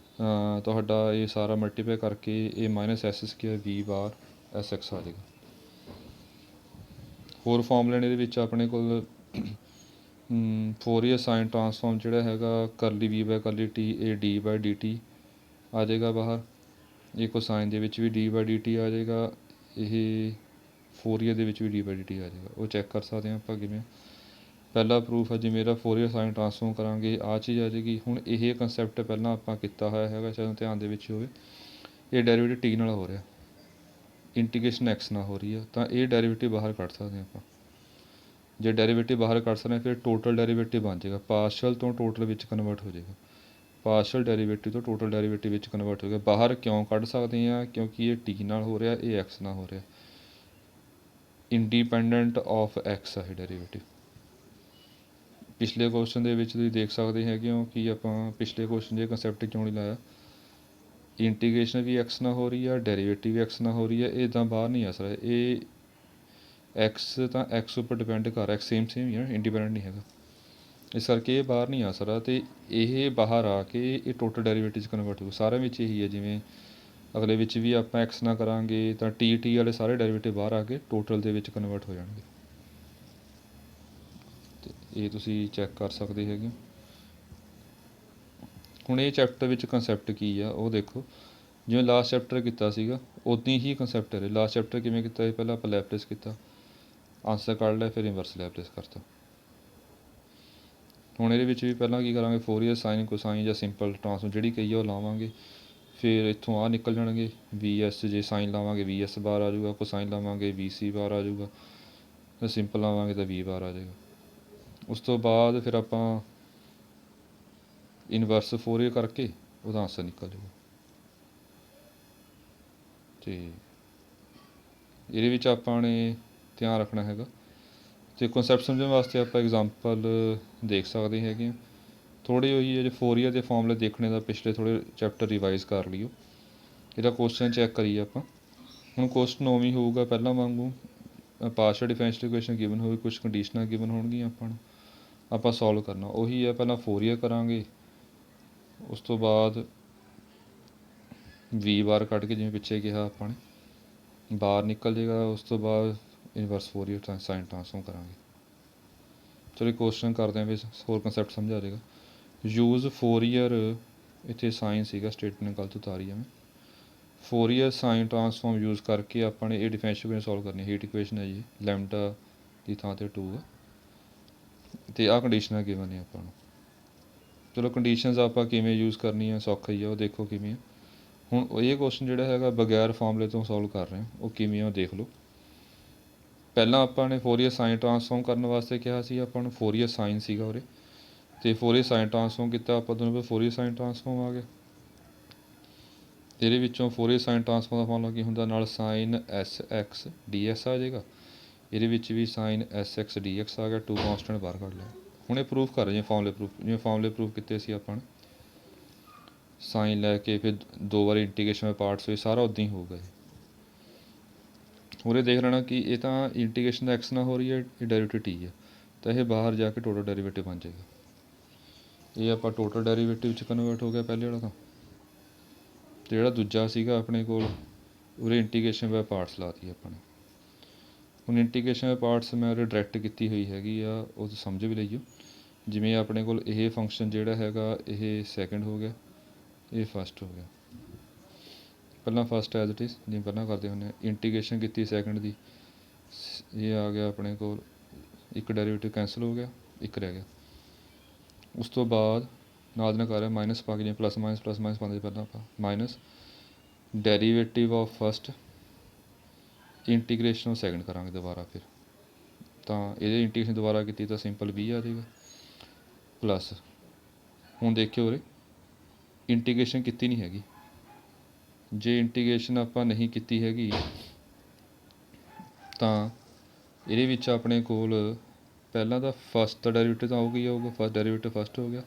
ਤੁਹਾਡਾ ਇਹ ਸਾਰਾ ਮਲਟੀਪਲਾਈ ਕਰਕੇ, ਇਹ -s² v ਬਾਰ sx ਆ ਜਾਏਗਾ। ਹੋਰ ਫਾਰਮੂਲੇ ਨੇ ਇਹਦੇ ਵਿੱਚ ਆਪਣੇ ਕੋਲ, ਫੋਰੀਅਰ ਸਾਈਨ ਟਰਾਂਸਫਾਰਮ ਜਿਹੜਾ ਹੈਗਾ ਕਰਲੀ v/t, ਇਹ d/dt ਆ ਜਾਏਗਾ ਬਾਹਰ। ਇਹ ਕੋਸਾਈਨ ਦੇ ਵਿੱਚ ਵੀ d/dt ਆ ਜਾਏਗਾ, ਇਹ ਫੋਰੀਅਰ ਦੇ ਵਿੱਚ ਵੀ d/dt ਆ ਜਾਏਗਾ। ਉਹ ਚੈੱਕ ਕਰ ਸਕਦੇ ਹਾਂ ਆਪਾਂ ਕਿਵੇਂ। ਪਹਿਲਾ ਪ੍ਰੂਫ ਹੈ ਜਿਵੇਂ ਇਹਦਾ ਫੋਰੀਅਰ ਸਾਈਨ ਟਰਾਂਸਫਾਰਮ ਕਰਾਂਗੇ, ਆਹ ਚੀਜ਼ ਆ ਜਾਏਗੀ। ਹੁਣ ਇਹ ਕੰਸੈਪਟ ਪਹਿਲਾਂ ਆਪਾਂ ਕੀਤਾ ਹੋਇਆ ਹੈਗਾ, ਸ਼ਾਇਦ ਧਿਆਨ ਦੇ ਵਿੱਚ ਹੋਵੇ। ਇਹ ਡੈਰੀਵੇਟਿਵ t ਨਾਲ ਹੋ ਰਿਹਾ, ਇੰਟੀਗ੍ਰੇਸ਼ਨ x ਨਾਲ ਹੋ ਰਹੀ ਆ, ਤਾਂ ਇਹ ਡੈਰੀਵੇਟਿਵ ਬਾਹਰ ਕੱਢ ਸਕਦੇ ਹਾਂ ਆਪਾਂ। ਜੇ ਡੈਰੀਵੇਟਿਵ ਬਾਹਰ ਕੱਢ ਸਕਦੇ ਹਾਂ, ਫਿਰ ਟੋਟਲ ਡੈਰੀਵੇਟਿਵ ਬਣ ਜਾਏਗਾ, ਪਾਰਸ਼ਲ ਤੋਂ ਟੋਟਲ ਵਿੱਚ ਕਨਵਰਟ ਹੋ ਜਾਏਗਾ, ਪਾਰਸ਼ਲ ਡੈਰੀਵੇਟਿਵ ਤੋਂ ਟੋਟਲ ਡੈਰੀਵੇਟਿਵ ਵਿੱਚ ਕਨਵਰਟ ਹੋ ਗਿਆ। ਬਾਹਰ ਕਿਉਂ ਕੱਢ ਸਕਦੇ ਹਾਂ, ਕਿਉਂਕਿ ਇਹ t ਨਾਲ ਹੋ ਰਿਹਾ, ਇਹ x ਨਾਲ ਹੋ ਰਿਹਾ, ਇੰਡੀਪੈਂਡੈਂਟ ਆਫ x ਆ ਇਹ ਡੈਰੀਵੇਟਿਵ। ਪਿਛਲੇ ਕੁਐਸਚਨ ਦੇ ਵਿੱਚ ਤੁਸੀਂ ਦੇਖ ਸਕਦੇ ਹੈਗੇ ਹੋ ਕਿ ਆਪਾਂ ਪਿਛਲੇ ਕੁਐਸਚਨ 'ਚ ਕੰਸੈਪਟ ਕਿਉਂ ਨਹੀਂ ਲਾਇਆ। ਇੰਟੀਗ੍ਰੇਸ਼ਨ ਵੀ x ਨਾਲ ਹੋ ਰਹੀ ਆ, ਡੈਰੀਵੇਟਿਵ ਵੀ x ਨਾਲ ਹੋ ਰਹੀ ਹੈ, ਇਹ ਇੱਦਾਂ ਬਾਹਰ ਨਹੀਂ ਆ ਸਕਦਾ। ਇਹ x ਤਾਂ x ਉੱਪਰ ਡਿਪੈਂਡ ਕਰ ਰਿਹਾ, ਸੇਮ ਹੀ ਆ, ਇੰਡੀਪੈਂਡੈਂਟ ਨਹੀਂ ਹੈਗਾ, ਇਸ ਕਰਕੇ ਇਹ ਬਾਹਰ ਨਹੀਂ ਆ ਸਕਦਾ। ਅਤੇ ਇਹ ਬਾਹਰ ਆ ਕੇ ਇਹ ਟੋਟਲ ਡੈਰੀਵੇਟਿਵ 'ਚ ਕਨਵਰਟ ਹੋਊ। ਸਾਰਿਆਂ ਵਿੱਚ ਇਹੀ ਹੈ, ਜਿਵੇਂ ਅਗਲੇ ਵਿੱਚ ਵੀ ਆਪਾਂ x ਨਾਲ ਕਰਾਂਗੇ ਤਾਂ t ਵਾਲੇ ਸਾਰੇ ਡੈਰੀਵੇਟਿਵ ਬਾਹਰ ਆ ਕੇ ਟੋਟਲ ਦੇ ਵਿੱਚ ਕਨਵਰਟ ਹੋ ਜਾਣਗੇ। ਅਤੇ ਇਹ ਤੁਸੀਂ ਚੈੱਕ ਕਰ ਸਕਦੇ ਹੈਗੇ। ਹੁਣ ਇਹ ਚੈਪਟਰ ਵਿੱਚ ਕੰਸੈਪਟ ਕੀ ਆ ਉਹ ਦੇਖੋ, ਜਿਵੇਂ ਲਾਸਟ ਚੈਪਟਰ ਕੀਤਾ ਸੀਗਾ ਉੱਦਾਂ ਹੀ ਕੰਸੈਪਟ ਹੈ। ਲਾਸਟ ਚੈਪਟਰ ਕਿਵੇਂ ਕੀਤਾ ਸੀ, ਪਹਿਲਾਂ ਆਪਾਂ ਲੈਪਲੇਸ ਕੀਤਾ, ਆਂਸਰ ਕੱਢ ਲਿਆ, ਫਿਰ ਇਨਵਰਸ ਲੈਪਲੇਸ ਕਰਤਾ। ਹੁਣ ਇਹਦੇ ਵਿੱਚ ਵੀ ਪਹਿਲਾਂ ਕੀ ਕਰਾਂਗੇ, ਫੋਰੀਅਰ ਸਾਈਨ ਕੋਸਾਈਨ ਜਾਂ ਸਿੰਪਲ ਟਰਾਂਸਫਾਰਮ ਜਿਹੜੀ ਕਹੀ ਆ ਉਹ ਲਾਵਾਂਗੇ। ਫਿਰ ਇੱਥੋਂ ਆਹ ਨਿਕਲ ਜਾਣਗੇ vs, ਜੇ ਸਾਈਨ ਲਾਵਾਂਗੇ vs ਬਾਰ ਆ ਜਾਊਗਾ, ਕੋਸਾਈਨ ਲਾਵਾਂਗੇ vc ਬਾਰ ਆ ਜਾਊਗਾ, ਸਿੰਪਲ ਲਾਵਾਂਗੇ ਤਾਂ v ਬਾਰ ਆ ਜਾਏਗਾ। ਉਸ ਤੋਂ ਬਾਅਦ ਫਿਰ ਆਪਾਂ ਇਨਵਰਸ ਫੋਰੀਅਰ ਕਰਕੇ ਉਹਦਾ ਆਂਸਰ ਨਿਕਲ ਜਾਊਗਾ। ਅਤੇ ਇਹਦੇ ਵਿੱਚ ਆਪਾਂ ਨੇ ਧਿਆਨ ਰੱਖਣਾ ਹੈਗਾ। ਅਤੇ ਕਨਸੈਪਟ ਸਮਝਣ ਵਾਸਤੇ ਆਪਾਂ ਐਗਜ਼ਾਮਪਲ ਦੇਖ ਸਕਦੇ ਹੈਗੇ ਹਾਂ। ਥੋੜ੍ਹੀ ਉਹੀ ਹੈ, ਜੇ ਫੋਰੀਅਰ ਦੇ ਫਾਰਮੂਲੇ ਦੇਖਣੇ ਦਾ ਪਿਛਲੇ ਥੋੜ੍ਹੇ ਚੈਪਟਰ ਰਿਵਾਈਜ਼ ਕਰ ਲਿਓ। ਇਹਦਾ ਕੁਐਸਚਨ ਚੈੱਕ ਕਰੀਏ ਆਪਾਂ। ਹੁਣ ਕੁਐਸਚਨ ਉਵੇਂ ਹੋਊਗਾ ਪਹਿਲਾਂ ਵਾਂਗੂ, ਪਾਰਸ਼ਲ ਡਿਫਰੈਂਸ਼ੀਅਲ ਇਕੁਏਸ਼ਨ ਗਿਵਨ ਹੋਵੇ, ਕੁਛ ਕੰਡੀਸ਼ਨਾਂ ਗਿਵਨ ਹੋਣਗੀਆਂ ਆਪਾਂ ਸੋਲਵ ਕਰਨਾ ਉਹੀ ਹੈ। ਪਹਿਲਾਂ ਫੋਰੀਅਰ ਕਰਾਂਗੇ, ਉਸ ਤੋਂ ਬਾਅਦ ਵੀ ਬਾਰ ਕੱਢ ਕੇ ਜਿਵੇਂ ਪਿੱਛੇ ਕਿਹਾ ਆਪਾਂ ਨੇ ਬਾਹਰ ਨਿਕਲ ਜਾਏਗਾ, ਉਸ ਤੋਂ ਬਾਅਦ ਇਨਵਰਸ ਫੋਰੀਅਰ ਸਾਈਨ ਟ੍ਰਾਂਸਫਾਰਮ ਕਰਾਂਗੇ। ਚਲੋ ਕੁਐਸਚਨ ਕਰਦੇ ਹਾਂ ਵੀ ਹੋਰ ਕੰਸੈਪਟ ਸਮਝਾ ਜਾਏਗਾ। ਯੂਜ਼ ਫੋਰੀਅਰ, ਇੱਥੇ ਸਾਈਨ ਸੀਗਾ ਸਟੇਟਮੈਂਟ ਗਲਤ ਉਤਾਰੀ ਐਵੇਂ। ਫੋਰੀਅਰ ਸਾਈਨ ਟ੍ਰਾਂਸਫਾਰਮ ਯੂਜ਼ ਕਰਕੇ ਆਪਾਂ ਨੇ ਇਹ ਡਿਫਰੈਂਸ਼ੀਅਲ ਇਕੁਏਸ਼ਨ ਸੋਲਵ ਕਰਨੀ। ਹੀਟ ਇਕੁਏਸ਼ਨ ਹੈ ਜੀ, ਲੈਮਡਾ ਦੀ ਥਾਂ 'ਤੇ 2 ਆ, ਅਤੇ ਆਹ ਕੰਡੀਸ਼ਨਾਂ ਗਿਵਨ ਨੇ ਆਪਾਂ ਨੂੰ। ਚਲੋ ਕੰਡੀਸ਼ਨਸ ਆਪਾਂ ਕਿਵੇਂ ਯੂਜ਼ ਕਰਨੀ ਆ, ਸੌਖਾ ਹੀ ਆ, ਉਹ ਦੇਖੋ ਕਿਵੇਂ ਆ। ਹੁਣ ਇਹ ਕੁਐਸਚਨ ਜਿਹੜਾ ਹੈਗਾ ਬਗੈਰ ਫਾਰਮੂਲੇ ਤੋਂ ਸੋਲਵ ਕਰ ਰਹੇ ਹਾਂ, ਉਹ ਕਿਵੇਂ ਆ ਉਹ ਦੇਖ ਲਓ। ਪਹਿਲਾਂ ਆਪਾਂ ਨੇ ਫੋਰੀਅਰ ਸਾਈਨ ਟ੍ਰਾਂਸਫਾਰਮ ਕਰਨ ਵਾਸਤੇ ਕਿਹਾ ਸੀ ਆਪਾਂ ਨੂੰ, ਫੋਰੀਅਰ ਸਾਈਨ ਸੀਗਾ ਉਰੇ, ਅਤੇ ਫੋਰੀਅਰ ਸਾਈਨ ਟ੍ਰਾਂਸਫਾਰਮ ਕੀਤਾ ਆਪਾਂ ਦੋਨੋਂ, ਫੋਰੀਅਰ ਸਾਈਨ ਟ੍ਰਾਂਸਫਾਰਮ ਆ ਗਿਆ। ਇਹਦੇ ਵਿੱਚੋਂ ਫੋਰੀਅਰ ਸਾਈਨ ਟ੍ਰਾਂਸਫਾਰਮ ਦਾ ਫਾਰਮੂਲਾ ਕੀ ਹੁੰਦਾ, ਨਾਲ sine S X D S ਆ ਜਾਏਗਾ। ਇਹਦੇ ਵਿੱਚ ਵੀ sine S X D X ਆ ਗਿਆ, 2 ਕਾਂਸਟੈਂਟ ਬਾਹਰ ਕੱਢ ਲਿਆ। ਹੁਣ ਇਹ ਪ੍ਰੂਫ ਕਰ ਰਹੇ ਜਿਵੇਂ ਫਾਰਮੂਲੇ ਪ੍ਰੂਫ ਕੀਤੇ ਸੀ ਆਪਾਂ ਨੇ। ਸਾਈਨ ਲੈ ਕੇ ਫਿਰ 2 ਵਾਰੀ ਇੰਟੀਗ੍ਰੇਸ਼ਨ ਪਾਰਟਸ ਹੋਏ, ਸਾਰਾ ਉੱਦਾਂ ਹੀ ਹੋਊਗਾ ਇਹ। ਉਰੇ ਦੇਖ ਲੈਣਾ ਕਿ ਇਹ ਤਾਂ ਇੰਟੀਗ੍ਰੇਸ਼ਨ ਦਾ ਐਕਸ ਨਾਲ ਹੋ ਰਹੀ ਹੈ, ਇਹ ਡੈਰੀਵੇਟਿਵ ਟੀ ਹੈ, ਤਾਂ ਇਹ ਬਾਹਰ ਜਾ ਕੇ ਟੋਟਲ ਡੈਰੀਵੇਟਿਵ ਬਣ ਜਾਏਗਾ। ਇਹ ਆਪਾਂ ਟੋਟਲ ਡੈਰੀਵੇਟਿਵ 'ਚ ਕਨਵਰਟ ਹੋ ਗਿਆ ਪਹਿਲੇ ਵਾਲਾ ਤਾਂ। ਅਤੇ ਜਿਹੜਾ ਦੂਜਾ ਸੀਗਾ ਆਪਣੇ ਕੋਲ, ਉਰੇ ਇੰਟੀਗ੍ਰੇਸ਼ਨ ਬਾਏ ਪਾਰਟਸ ਲਾਤੀ ਆਪਾਂ ਨੇ। ਹੁਣ ਇੰਟੀਗ੍ਰੇਸ਼ਨ ਬਾਏ ਪਾਰਟਸ ਮੈਂ ਉਰੇ ਡਾਇਰੈਕਟ ਕੀਤੀ ਹੋਈ ਹੈਗੀ ਆ, ਉਹ ਸਮਝ ਵੀ ਲਈਓ। ਜਿਵੇਂ ਆਪਣੇ ਕੋਲ ਇਹ ਫੰਕਸ਼ਨ ਜਿਹੜਾ ਹੈਗਾ ਇਹ ਸੈਕਿੰਡ ਹੋ ਗਿਆ, ਇਹ ਫਸਟ ਹੋ ਗਿਆ। ਪਹਿਲਾਂ ਫਸਟ ਐਜ਼ ਇਟ ਇਜ਼ ਜਿਵੇਂ ਪਹਿਲਾਂ ਕਰਦੇ ਹੁੰਦੇ ਹਾਂ, ਇੰਟੀਗ੍ਰੇਸ਼ਨ ਕੀਤੀ ਸੈਕਿੰਡ ਦੀ, ਇਹ ਆ ਗਿਆ ਆਪਣੇ ਕੋਲ, ਇੱਕ ਡੈਰੀਵੇਟਿਵ ਕੈਂਸਲ ਹੋ ਗਿਆ, ਇੱਕ ਰਹਿ ਗਿਆ। ਉਸ ਤੋਂ ਬਾਅਦ ਨਾਲ ਦੀ ਨਾਲ ਕਰ ਰਿਹਾ ਮਾਈਨਸ ਪਾ ਕੇ, ਜਿਵੇਂ ਪਲੱਸ ਮਾਈਨਸ ਪਾਉਂਦੇ ਪਹਿਲਾਂ ਆਪਾਂ, minus derivative of first integration of second ਕਰਾਂਗੇ ਦੁਬਾਰਾ ਫਿਰ, ਤਾਂ ਇਹਦੇ ਇੰਟੀਗ੍ਰੇਸ਼ਨ ਦੁਬਾਰਾ ਕੀਤੀ ਤਾਂ ਸਿੰਪਲ 20 ਆ ਜਾਏਗਾ, ਪਲੱਸ ਹੁਣ ਦੇਖਿਓ ਉਰੇ ਇੰਟੀਗ੍ਰੇਸ਼ਨ ਕੀਤੀ ਨਹੀਂ ਹੈਗੀ। ਜੇ ਇੰਟੀਗ੍ਰੇਸ਼ਨ ਆਪਾਂ ਨਹੀਂ ਕੀਤੀ ਹੈਗੀ ਤਾਂ ਇਹਦੇ ਵਿੱਚ ਆਪਣੇ ਕੋਲ ਪਹਿਲਾਂ ਤਾਂ ਫਸਟ ਦਾ ਡੈਰੀਵੇਟਿਵ ਤਾਂ ਆਊਗਾ ਹੀ ਆਊਗਾ, ਫਸਟ ਡੈਰੀਵੇਟਿਵ ਫਸਟ ਹੋ ਗਿਆ।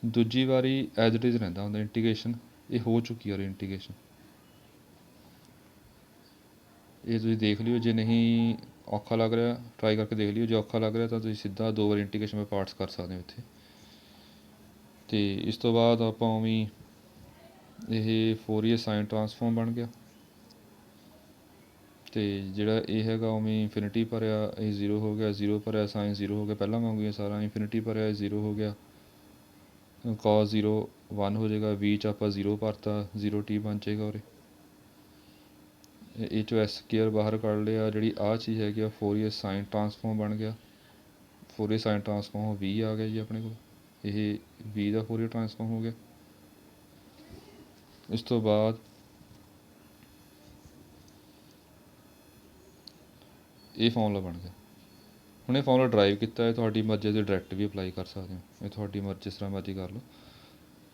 ਦੂਜੀ ਵਾਰੀ ਐਜ਼ ਇਟ ਇਜ਼ ਰਹਿੰਦਾ ਹੁੰਦਾ ਇੰਟੀਗ੍ਰੇਸ਼ਨ, ਇਹ ਹੋ ਚੁੱਕੀ ਆ ਇੰਟੀਗ੍ਰੇਸ਼ਨ। ਇਹ ਤੁਸੀਂ ਦੇਖ ਲਿਓ, ਜੇ ਨਹੀਂ ਔਖਾ ਲੱਗ ਰਿਹਾ ਟਰਾਈ ਕਰਕੇ ਦੇਖ ਲਿਓ, ਜੇ ਔਖਾ ਲੱਗ ਰਿਹਾ ਤਾਂ ਤੁਸੀਂ ਸਿੱਧਾ 2 ਵਾਰੀ ਇੰਟੀਗ੍ਰੇਸ਼ਨ ਬਾਏ ਪਾਰਟਸ ਕਰ ਸਕਦੇ ਹੋ ਇੱਥੇ। ਅਤੇ ਇਸ ਤੋਂ ਬਾਅਦ ਆਪਾਂ ਉਵੇਂ ਇਹ ਫੋਰੀਅਰ ਸਾਈਨ ਟ੍ਰਾਂਸਫਾਰਮ ਬਣ ਗਿਆ, ਅਤੇ ਜਿਹੜਾ ਇਹ ਹੈਗਾ ਉਵੇਂ ਇਨਫਿਨਿਟੀ ਭਰਿਆ, ਇਹ 0 ਹੋ ਗਿਆ, 0 ਭਰਿਆ ਸਾਈਨ 0 ਹੋ ਗਿਆ, ਪਹਿਲਾਂ ਵਾਂਗੂ ਇਹ ਸਾਰਾ ਇਨਫਿਨਿਟੀ ਭਰਿਆ, 0 ਹੋ ਗਿਆ, cos 0 1 ਹੋ ਜਾਏਗਾ, ਵੀ 'ਚ ਆਪਾਂ 0 ਭਰਤਾ, 0t ਬਣ ਜਾਏਗਾ ਉਰੇ। ਇਹ 'ਚੋਂ ਐਸ ਸਕੇਅਰ ਬਾਹਰ ਕੱਢ ਲਿਆ, ਜਿਹੜੀ ਆਹ ਚੀਜ਼ ਹੈਗੀ ਆ ਫੋਰੀਅਰ ਸਾਈਨ ਟ੍ਰਾਂਸਫਾਰਮ ਬਣ ਗਿਆ। ਫੋਰੀਅਰ ਸਾਈਨ ਟ੍ਰਾਂਸਫਾਰਮ 20 ਆ ਗਿਆ ਜੀ ਆਪਣੇ ਕੋਲ, ਇਹ 20 ਦਾ ਫੋਰੀਅਰ ਟ੍ਰਾਂਸਫਾਰਮ ਹੋ ਗਿਆ। ਇਸ ਤੋਂ ਬਾਅਦ ਇਹ ਫਾਰਮੂਲਾ ਬਣ ਗਿਆ। ਹੁਣ ਇਹ ਫਾਰਮੂਲਾ ਡਰਾਈਵ ਕੀਤਾ ਹੈ, ਤੁਹਾਡੀ ਮਰਜ਼ੀ ਤੁਸੀਂ ਡਾਇਰੈਕਟ ਵੀ ਅਪਲਾਈ ਕਰ ਸਕਦੇ ਹੋ, ਇਹ ਤੁਹਾਡੀ ਮਰਜ਼ੀ, ਜਿਸ ਤਰ੍ਹਾਂ ਮਰਜ਼ੀ ਕਰ ਲਓ,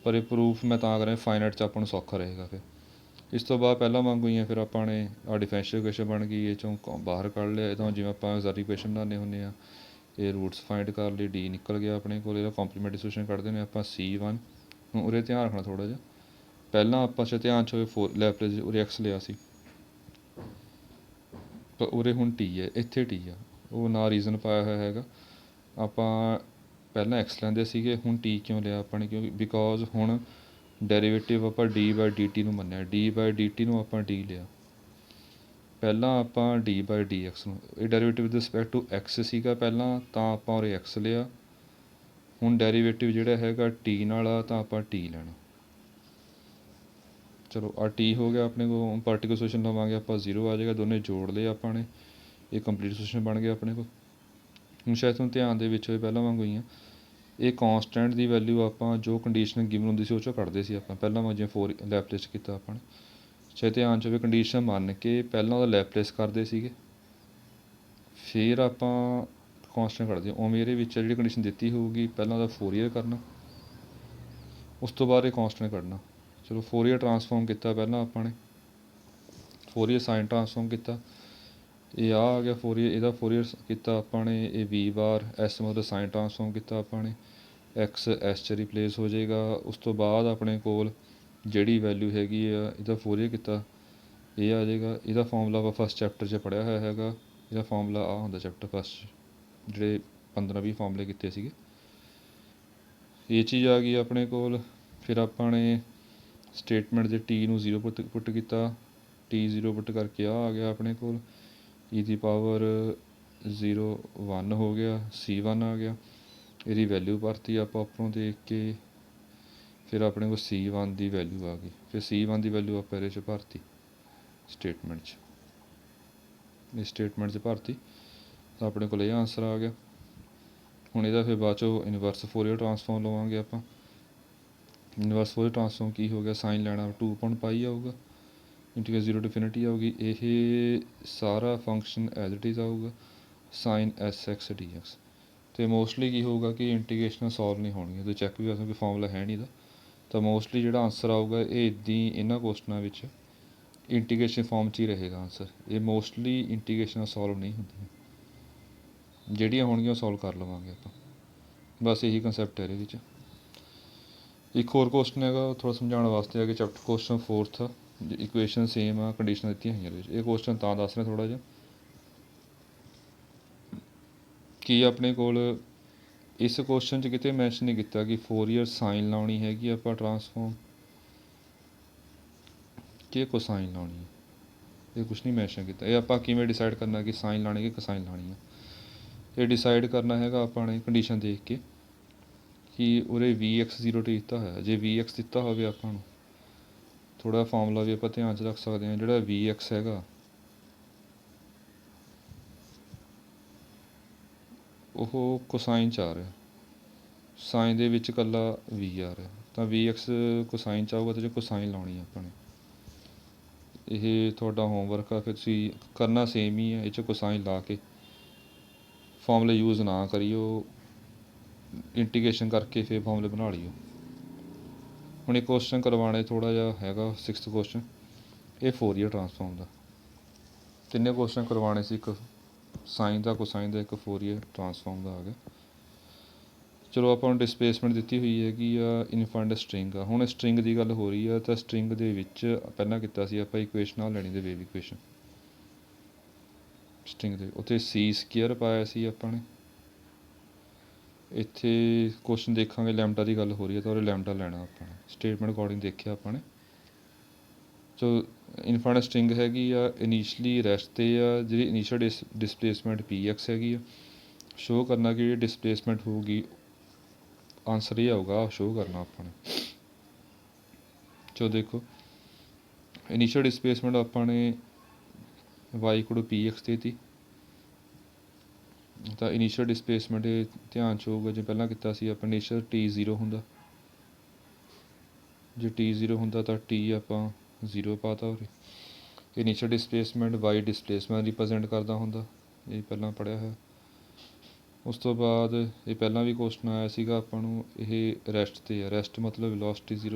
ਪਰ ਇਹ ਪ੍ਰੂਫ ਮੈਂ ਤਾਂ ਕਰਾਂ ਫਾਈਨਾਈਟ 'ਚ ਆਪਾਂ ਨੂੰ ਸੌਖਾ ਰਹੇਗਾ ਫਿਰ। ਇਸ ਤੋਂ ਬਾਅਦ ਪਹਿਲਾਂ ਵਾਂਗੂ ਹੀ ਆ, ਫਿਰ ਆਪਾਂ ਨੇ ਆਹ ਡਿਫਰੈਂਸ਼ੀਅਲ ਇਕੁਏਸ਼ਨ ਬਣ ਗਈ, ਇਹ 'ਚੋਂ ਬਾਹਰ ਕੱਢ ਲਿਆ। ਇਹ ਤਾਂ ਜਿਵੇਂ ਆਪਾਂ ਐਗਜ਼ਾਰੀ ਇਕੁਏਸ਼ਨ ਬਣਾਉਂਦੇ ਹੁੰਦੇ ਹਾਂ, ਇਹ ਰੂਟਸ ਫਾਈਂਡ ਕਰ ਲਈ, ਡੀ ਨਿਕਲ ਗਿਆ ਆਪਣੇ ਕੋਲ, ਇਹਦਾ ਕੰਪਲੀਮੈਂਟਰੀ ਸੋਲੂਸ਼ਨ ਕੱਢਦੇ ਨੇ ਆਪਾਂ C1। ਹੁਣ ਉਰੇ ਧਿਆਨ ਰੱਖਣਾ ਥੋੜ੍ਹਾ ਜਿਹਾ, ਪਹਿਲਾਂ ਆਪਾਂ ਧਿਆਨ 'ਚ ਹੋਏ ਲੈਪਲੇਸ ਉਰੇ ਐਕਸ ਲਿਆ ਸੀ, ਪਰ ਉਰੇ ਹੁਣ ਟੀ ਹੈ, ਇੱਥੇ ਟੀ ਆ, ਉਹ ਨਾ ਰੀਜ਼ਨ ਪਾਇਆ ਹੋਇਆ ਹੈਗਾ। ਆਪਾਂ ਪਹਿਲਾਂ ਐਕਸ ਲੈਂਦੇ ਸੀਗੇ, ਹੁਣ ਟੀ ਕਿਉਂ ਲਿਆ ਆਪਾਂ ਨੇ, ਕਿਉਂਕਿ ਬਿਕੋਜ਼ ਹੁਣ ਡੈਰੀਵੇਟਿਵ ਆਪਾਂ d/dt ਨੂੰ ਮੰਨਿਆ, d/dt ਨੂੰ ਆਪਾਂ d ਲਿਆ। ਪਹਿਲਾਂ ਆਪਾਂ d/dx ਨੂੰ, ਇਹ derivative with respect to x ਸੀਗਾ ਪਹਿਲਾਂ, ਤਾਂ ਆਪਾਂ ਉਰੇ ਐਕਸ ਲਿਆ। ਹੁਣ ਡੈਰੀਵੇਟਿਵ ਜਿਹੜਾ ਹੈਗਾ ਟੀ ਨਾਲ ਆ, ਤਾਂ ਆਪਾਂ ਟੀ ਲੈਣਾ। ਚਲੋ ਆਹ ਟੀ ਹੋ ਗਿਆ ਆਪਣੇ ਕੋਲ, ਪਾਰਟੀਕਲ ਸੋਲੂਸ਼ਨ ਲਵਾਂਗੇ ਆਪਾਂ 0 ਆ ਜਾਏਗਾ, ਦੋਨੇ ਜੋੜ ਲਏ ਆਪਾਂ ਨੇ, ਇਹ ਕੰਪਲੀਟ ਸੋਲੂਸ਼ਨ ਬਣ ਗਿਆ ਆਪਣੇ ਕੋਲ। ਹੁਣ ਸ਼ਾਇਦ ਤੁਹਾਨੂੰ ਧਿਆਨ ਦੇ ਵਿੱਚ ਹੋਏ ਪਹਿਲਾਂ ਵਾਂਗੂ ਹੀ ਆ, ਇਹ ਕਾਂਸਟੈਂਟ ਦੀ ਵੈਲਿਊ ਆਪਾਂ ਜੋ ਕੰਡੀਸ਼ਨ ਗਿਵਨ ਹੁੰਦੀ ਸੀ ਉਹ 'ਚੋਂ ਕੱਢਦੇ ਸੀ ਆਪਾਂ, ਪਹਿਲਾਂ ਵਾਂ ਜਿਵੇਂ ਲੈਪਲੇਸ ਕੀਤਾ ਆਪਾਂ ਨੇ। ਚਾਹੇ ਧਿਆਨ 'ਚ ਹੋਵੇ ਕੰਡੀਸ਼ਨ ਮੰਨ ਕੇ ਪਹਿਲਾਂ ਉਹਦਾ ਲੈਪਲੇਸ ਕਰਦੇ ਸੀਗੇ, ਫਿਰ ਆਪਾਂ ਕਾਂਸਟੈਂਟ ਕੱਢਦੇ, ਉਵੇਂ ਇਹਦੇ ਵਿੱਚ ਜਿਹੜੀ ਕੰਡੀਸ਼ਨ ਦਿੱਤੀ ਹੋਊਗੀ ਪਹਿਲਾਂ ਉਹਦਾ ਫੋਰੀਅਰ ਕਰਨਾ, ਉਸ ਤੋਂ ਬਾਅਦ ਇਹ ਕੌਂਸਟੈਂਟ ਕੱਢਣਾ। ਚਲੋ ਫੋਰੀਅਰ ਟਰਾਂਸਫਾਰਮ ਕੀਤਾ ਪਹਿਲਾਂ ਆਪਾਂ ਨੇ, ਫੋਰੀਅਰ ਸਾਈਨ ਟਰਾਂਸਫਾਰਮ ਕੀਤਾ, ਇਹ ਆ ਗਿਆ ਫੋਰੀਅਰ, ਇਹਦਾ ਫੋਰੀਅਰ ਕੀਤਾ ਆਪਾਂ ਨੇ, ਇਹ ਵੀ ਬਾਰ ਐਸ ਮਤਲਬ ਸਾਈਨ ਟਰਾਂਸਫਾਰਮ ਕੀਤਾ ਆਪਾਂ ਨੇ, ਐਕਸ ਐਸ 'ਚ ਰਿਪਲੇਸ ਹੋ ਜਾਏਗਾ। ਉਸ ਤੋਂ ਬਾਅਦ ਆਪਣੇ ਕੋਲ ਜਿਹੜੀ ਵੈਲਿਊ ਹੈਗੀ ਆ ਇਹਦਾ ਫੋਰੀਅਰ ਕੀਤਾ ਇਹ ਆ ਜਾਏਗਾ। ਇਹਦਾ ਫਾਰਮੂਲਾ ਆਪਾਂ ਫਸਟ ਚੈਪਟਰ 'ਚ ਪੜ੍ਹਿਆ ਹੋਇਆ ਹੈਗਾ, ਇਹਦਾ ਫਾਰਮੂਲਾ ਆ ਹੁੰਦਾ ਚੈਪਟਰ ਫਸਟ, ਜਿਹੜੇ 15-20 ਫਾਰਮੂਲੇ ਕੀਤੇ ਸੀਗੇ। ਇਹ ਚੀਜ਼ ਆ ਗਈ ਆਪਣੇ ਕੋਲ। ਫਿਰ ਆਪਾਂ ਨੇ ਸਟੇਟਮੈਂਟ ਦੇ ਟੀ ਨੂੰ 0 ਪੁੱਟ ਕੀਤਾ, ਟੀ 0 ਪੁੱਟ ਕਰਕੇ ਆ ਗਿਆ ਆਪਣੇ ਕੋਲ, ਈ ਦੀ ਪਾਵਰ 0 1 ਹੋ ਗਿਆ, C1 ਆ ਗਿਆ। ਇਹਦੀ ਵੈਲਿਊ ਭਰਤੀ ਆਪਾਂ ਉੱਪਰੋਂ ਦੇਖ ਕੇ, ਫਿਰ ਆਪਣੇ ਕੋਲ C1 ਦੀ ਵੈਲਿਊ ਆ ਗਈ, ਫਿਰ C1 ਦੀ ਵੈਲਿਊ ਆਪਾਂ ਇਹਦੇ 'ਚ ਭਰਤੀ ਸਟੇਟਮੈਂਟ 'ਚ, ਇਸ ਸਟੇਟਮੈਂਟ 'ਚ ਭਰਤੀ ਤਾਂ ਆਪਣੇ ਕੋਲ ਇਹ ਆਨਸਰ ਆ ਗਿਆ। ਹੁਣ ਇਹਦਾ ਫਿਰ ਬਾਅਦ 'ਚੋਂ ਇਨਵਰਸ ਫੋਰੀਅਰ ਟਰਾਂਸਫਾਰਮ ਲਵਾਂਗੇ ਆਪਾਂ। ਇਨਵਰਸ ਫੋਰੀਅਰ ਟਰਾਂਸਫਾਰਮ ਕੀ ਹੋ ਗਿਆ, ਸਾਈਨ ਲੈਣਾ 2.π ਆਊਗਾ, ਇੰਟੀਗਰ 0 to infinity ਆਊਗੀ, ਇਹ ਸਾਰਾ ਫੰਕਸ਼ਨ ਐਜ਼ ਇਟ ਇਜ਼ ਆਊਗਾ ਸਾਈਨ SX dx। ਅਤੇ ਮੋਸਟਲੀ ਕੀ ਹੋਊਗਾ ਕਿ ਇੰਟੀਗ੍ਰੇਸ਼ਨ ਸੋਲਵ ਨਹੀਂ ਹੋਣਗੀਆਂ, ਤੁਸੀਂ ਚੈੱਕ ਵੀ ਕਰ ਸਕਦੇ ਫਾਰਮੂਲਾ ਹੈ ਨਹੀਂ ਦਾ, ਤਾਂ ਮੋਸਟਲੀ ਜਿਹੜਾ ਆਨਸਰ ਆਊਗਾ ਇਹ ਇੱਦਾਂ ਹੀ ਇਹਨਾਂ ਕੁਐਸਚਨਾਂ ਵਿੱਚ ਇੰਟੀਗ੍ਰੇਸ਼ਨ ਫਾਰਮ 'ਚ ਹੀ ਰਹੇਗਾ ਆਨਸਰ। ਇਹ ਮੋਸਟਲੀ ਇੰਟੀਗ੍ਰੇਸ਼ਨ ਸੋਲਵ ਨਹੀਂ ਹੁੰਦੀਆਂ, ਜਿਹੜੀਆਂ ਹੋਣਗੀਆਂ ਉਹ ਸੋਲਵ ਕਰ ਲਵਾਂਗੇ ਆਪਾਂ। ਬਸ ਇਹੀ ਕੰਸੈਪਟ ਹੈ ਇਹਦੇ ਵਿੱਚ। ਇੱਕ ਹੋਰ ਕੁਐਸਚਨ ਹੈਗਾ ਥੋੜ੍ਹਾ ਸਮਝਾਉਣ ਵਾਸਤੇ ਆ ਕਿ chapter question 4th equation same ਆ, ਕੰਡੀਸ਼ਨਾਂ ਦਿੱਤੀਆਂ ਹੋਈਆਂ ਇਹਦੇ ਵਿੱਚ। ਇਹ ਕੁਐਸਚਨ ਤਾਂ ਦੱਸ ਰਿਹਾ ਥੋੜ੍ਹਾ ਜਿਹਾ ਕਿ ਆਪਣੇ ਕੋਲ ਇਸ ਕੁਐਸਚਨ 'ਚ ਕਿਤੇ ਮੈਂਸ਼ਨ ਨਹੀਂ ਕੀਤਾ ਕਿ ਫੋਰੀਅਰ ਸਾਈਨ ਲਾਉਣੀ ਹੈਗੀ ਆਪਾਂ ਟਰਾਂਸਫਾਰਮ ਕਿ ਕੋਸਾਈਨ ਲਾਉਣੀ ਹੈ, ਇਹ ਕੁਛ ਨਹੀਂ ਮੈਂਸ਼ਨ ਕੀਤਾ। ਇਹ ਆਪਾਂ ਕਿਵੇਂ ਡਿਸਾਈਡ ਕਰਨਾ ਕਿ ਸਾਈਨ ਲਾਉਣੀ ਕਿ ਕੋਸਾਈਨ ਲਾਉਣੀ ਹੈ, ਇਹ ਡਿਸਾਈਡ ਕਰਨਾ ਹੈਗਾ ਆਪਾਂ ਨੇ ਕੰਡੀਸ਼ਨ ਦੇਖ ਕੇ ਕਿ ਉਰੇ VX 0 'ਤੇ ਦਿੱਤਾ ਹੋਇਆ। ਜੇ VX ਦਿੱਤਾ ਹੋਵੇ ਆਪਾਂ ਨੂੰ, ਥੋੜ੍ਹਾ ਫਾਰਮੂਲਾ ਵੀ ਆਪਾਂ ਧਿਆਨ 'ਚ ਰੱਖ ਸਕਦੇ ਹਾਂ, ਜਿਹੜਾ VX ਹੈਗਾ ਉਹ ਕੋਸਾਈਨ 'ਚ ਆ ਰਿਹਾ, ਸਾਈਨ ਦੇ ਵਿੱਚ ਇਕੱਲਾ V ਆ ਰਿਹਾ, ਤਾਂ VX ਕੋਸਾਈਨ 'ਚ ਆਊਗਾ ਅਤੇ ਜੇ ਕੋਸਾਈਨ ਲਾਉਣੀ ਆ ਆਪਾਂ ਨੇ। ਇਹ ਤੁਹਾਡਾ ਹੋਮਵਰਕ ਆ, ਫਿਰ ਤੁਸੀਂ ਕਰਨਾ ਸੇਮ ਹੀ ਹੈ, ਇਹ 'ਚ ਕੋਸਾਈਨ ਲਾ ਕੇ ਫਾਰਮੂਲੇ ਯੂਜ਼ ਨਾ ਕਰਿਓ, ਇੰਟੀਗ੍ਰੇਸ਼ਨ ਕਰਕੇ ਫਿਰ ਫਾਰਮੂਲੇ ਬਣਾ ਲਿਓ। ਹੁਣ ਇਹ ਕੁਐਸਚਨ ਕਰਵਾਉਣੇ ਥੋੜ੍ਹਾ ਜਿਹਾ ਹੈਗਾ 6th ਕੁਐਸਚਨ, ਇਹ ਫੋਰੀਅਰ ਟਰਾਂਸਫਾਰਮ ਦਾ। ਤਿੰਨੇ ਕੁਐਸਚਨ ਕਰਵਾਉਣੇ ਸੀ, ਇੱਕ ਸਾਈਨ ਦਾ, ਕੋਸਾਈਨ ਦਾ, ਇੱਕ ਫੋਰੀਅਰ ਟਰਾਂਸਫਾਰਮ ਦਾ ਆ ਗਿਆ। ਚਲੋ ਆਪਾਂ ਨੂੰ ਡਿਸਪਲੇਸਮੈਂਟ ਦਿੱਤੀ ਹੋਈ ਹੈਗੀ ਆ, ਇਨਫਾਈਨਾਈਟ ਸਟਰਿੰਗ ਆ। ਹੁਣ ਸਟਰਿੰਗ ਦੀ ਗੱਲ ਹੋ ਰਹੀ ਆ, ਤਾਂ ਸਟਰਿੰਗ ਦੇ ਵਿੱਚ ਪਹਿਲਾਂ ਕੀਤਾ ਸੀ ਆਪਾਂ ਇਕੁਏਸ਼ਨ ਨਾਲ ਲੈਣੀ ਦੇ ਵੇਵ ਇਕੁਏਸ਼ਨ ਸਟਰਿੰਗ ਦੇ, ਉੱਥੇ C² ਪਾਇਆ ਸੀ ਆਪਾਂ ਨੇ। ਇੱਥੇ ਕੁਐਸਚਨ ਦੇਖਾਂਗੇ ਲੈਮਡਾ ਦੀ ਗੱਲ ਹੋ ਰਹੀ ਹੈ ਤਾਂ ਉਹਦੇ ਲੈਮਡਾ ਲੈਣਾ ਆਪਾਂ ਨੇ, ਸਟੇਟਮੈਂਟ ਅਕੋਰਡਿੰਗ ਦੇਖਿਆ ਆਪਾਂ ਨੇ। ਸੋ ਇਨਫਾਈਨਾਈਟ ਸਟਰਿੰਗ ਹੈਗੀ ਆ, ਇਨੀਸ਼ੀਅਲੀ ਰੈਸਟ 'ਤੇ ਆ, ਜਿਹੜੀ ਇਨੀਸ਼ੀਅਲ ਡਿਸਪਲੇਸਮੈਂਟ PX ਹੈਗੀ ਆ, ਸ਼ੋਅ ਕਰਨਾ ਕਿ ਜਿਹੜੀ ਡਿਸਪਲੇਸਮੈਂਟ ਹੋਊਗੀ ਆਨਸਰ ਇਹ ਆਊਗਾ, ਸ਼ੋਅ ਕਰਨਾ ਆਪਾਂ ਨੇ। ਚਲੋ ਦੇਖੋ, ਇਨੀਸ਼ੀਅਲ ਡਿਸਪਲੇਸਮੈਂਟ ਆਪਾਂ ਨੇ y = PX ਦੇ ਤੀ, ਤਾਂ ਇਨੀਸ਼ੀਅਲ ਡਿਸਪਲੇਸਮੈਂਟ ਧਿਆਨ 'ਚ ਹੋਊਗਾ ਜੇ ਪਹਿਲਾਂ ਕੀਤਾ ਸੀ ਆਪਾਂ ਇਨੀਸ਼ੀਅਲ T 0 ਹੁੰਦਾ, ਜੇ T 0 ਹੁੰਦਾ ਤਾਂ T ਆਪਾਂ 0 ਪਾਤਾ ਉਰੇ। Initial displacement y displacement represent ਕਰਦਾ ਹੁੰਦਾ, ਇਹ ਪਹਿਲਾਂ ਪੜ੍ਹਿਆ ਹੈ। ਉਸ ਤੋਂ ਬਾਅਦ ਇਹ ਪਹਿਲਾਂ ਵੀ ਕੁਐਸਚਨ ਆਇਆ ਸੀਗਾ ਆਪਾਂ ਨੂੰ, ਇਹ ਰੈਸਟ 'ਤੇ ਹੈ, ਰੈਸਟ ਮਤਲਬ ਵੈਲੋਸਿਟੀ 0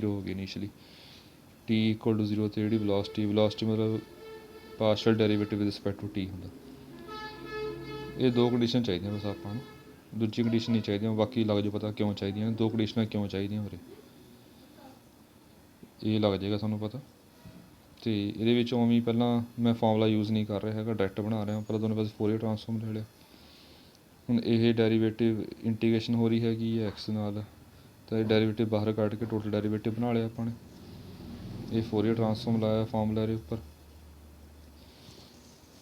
ਹੋ ਗਈ ਇਨੀਸ਼ੀਅਲੀ, T = 0 'ਤੇ ਜਿਹੜੀ ਵੈਲੋਸਿਟੀ ਮਤਲਬ partial derivative with respect to T ਹੁੰਦਾ। ਇਹ ਦੋ ਕੰਡੀਸ਼ਨ ਚਾਹੀਦੀਆਂ ਬਸ ਆਪਾਂ ਨੂੰ, ਦੂਜੀ ਕੰਡੀਸ਼ਨ ਨਹੀਂ ਚਾਹੀਦੀਆਂ, ਬਾਕੀ ਲੱਗ ਜਾਓ ਪਤਾ ਕਿਉਂ ਚਾਹੀਦੀਆਂ, ਦੋ ਕੰਡੀਸ਼ਨਾਂ ਕਿਉਂ ਚਾਹੀਦੀਆਂ ਉਰੇ, ਇਹ ਲੱਗ ਜਾਏਗਾ ਤੁਹਾਨੂੰ ਪਤਾ। ਅਤੇ ਇਹਦੇ ਵਿੱਚ ਉਵੇਂ ਪਹਿਲਾਂ ਮੈਂ ਫਾਰਮੂਲਾ ਯੂਜ਼ ਨਹੀਂ ਕਰ ਰਿਹਾ ਹੈਗਾ, ਡਾਇਰੈਕਟ ਬਣਾ ਰਿਹਾ, ਪਹਿਲਾਂ ਦੋਨੇ ਪਾਸੇ ਫੋਰੀਅਰ ਟਰਾਂਸਫਾਰਮ ਲੈ ਲਿਆ। ਹੁਣ ਇਹ ਡੈਰੀਵੇਟਿਵ ਇੰਟੀਗ੍ਰੇਸ਼ਨ ਹੋ ਰਹੀ ਹੈਗੀ ਹੈ X ਨਾਲ, ਤਾਂ ਇਹ ਡੈਰੀਵੇਟਿਵ ਬਾਹਰ ਕੱਢ ਕੇ ਟੋਟਲ ਡੈਰੀਵੇਟਿਵ ਬਣਾ ਲਿਆ ਆਪਾਂ ਨੇ। ਇਹ ਫੋਰੀਅਰ ਟਰਾਂਸਫਾਰਮ ਲਾਇਆ ਫਾਰਮੂਲਾ ਦੇ ਉੱਪਰ,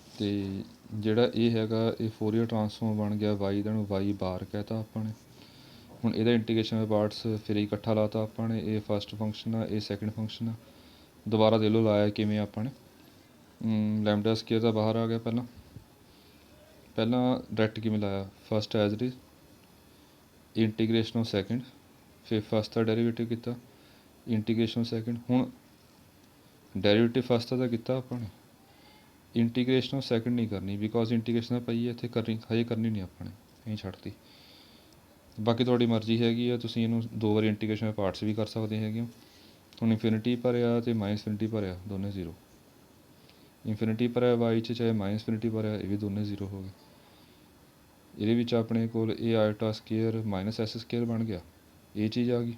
ਅਤੇ ਜਿਹੜਾ ਇਹ ਹੈਗਾ ਇਹ ਫੋਰੀਅਰ ਟਰਾਂਸਫਾਰਮ ਬਣ ਗਿਆ y ਦਾ, ਨੂੰ y ਬਾਰ ਕਹਿਤਾ ਆਪਾਂ ਨੇ। ਹੁਣ ਇਹਦਾ ਇੰਟੀਗ੍ਰੇਸ਼ਨ ਪਾਰਟਸ ਫਿਰ ਇਕੱਠਾ ਲਾਤਾ ਆਪਾਂ ਨੇ, ਇਹ ਫਸਟ ਫੰਕਸ਼ਨ ਆ, ਇਹ ਸੈਕਿੰਡ ਫੰਕਸ਼ਨ ਆ। ਦੁਬਾਰਾ ਦੇ ਲਓ ਲਾਇਆ ਕਿਵੇਂ ਆਪਾਂ ਨੇ, ਲੈਮਡਾ ਸਕੇਅਰ ਤਾਂ ਬਾਹਰ ਆ ਗਿਆ, ਪਹਿਲਾਂ ਡਾਇਰੈਕਟ ਕਿਵੇਂ ਲਾਇਆ, first as it is integration of second, ਫਿਰ ਫਸਟ ਦਾ ਡੈਰੀਵੇਟਿਵ ਕੀਤਾ, ਇੰਟੀਗ੍ਰੇਸ਼ਨ ਆਫ ਸੈਕਿੰਡ। ਹੁਣ ਡੈਰੀਵੇਟਿਵ ਫਸਟ ਦਾ ਕੀਤਾ ਆਪਾਂ ਨੇ, ਇੰਟੀਗ੍ਰੇਸ਼ਨ ਆਫ ਸੈਕਿੰਡ ਨਹੀਂ ਕਰਨੀ, ਬਿਕੋਜ਼ ਇੰਟੀਗ੍ਰੇਸ਼ਨ ਦਾ ਪਈ ਹੈ ਇੱਥੇ, ਹਜੇ ਕਰਨੀ ਨਹੀਂ ਆਪਾਂ ਨੇ, ਇਹੀ ਛੱਡਤੀ। ਬਾਕੀ ਤੁਹਾਡੀ ਮਰਜ਼ੀ ਹੈਗੀ ਆ, ਤੁਸੀਂ ਇਹਨੂੰ 2 ਵਾਰੀ ਇੰਟੀਗ੍ਰੇਸ਼ਨ ਪਾਰਟਸ ਵੀ ਕਰ ਸਕਦੇ ਹੈਗੇ ਹੋ। ਹੁਣ ਇਨਫਿਨਿਟੀ ਭਰਿਆ ਅਤੇ ਮਾਈਨਸ ਇਨਫਿਨਿਟੀ ਭਰਿਆ, ਦੋਨੇ 0। ਇਨਫਿਨਿਟੀ ਭਰਿਆ ਵਾਈ 'ਚ ਚਾਹੇ ਮਾਈਨਸ ਇਨਫਿਨਿਟੀ ਭਰਿਆ, ਇਹ ਵੀ ਦੋਨੇ 0 ਹੋ ਗਏ। ਇਹਦੇ ਵਿੱਚ ਆਪਣੇ ਕੋਲ ਇਹ ਆਇਟਾ ਸਕੇਅਰ ਮਾਈਨਸ ਐਸ ਸਕੇਅਰ ਬਣ ਗਿਆ, ਇਹ ਚੀਜ਼ ਆ ਗਈ।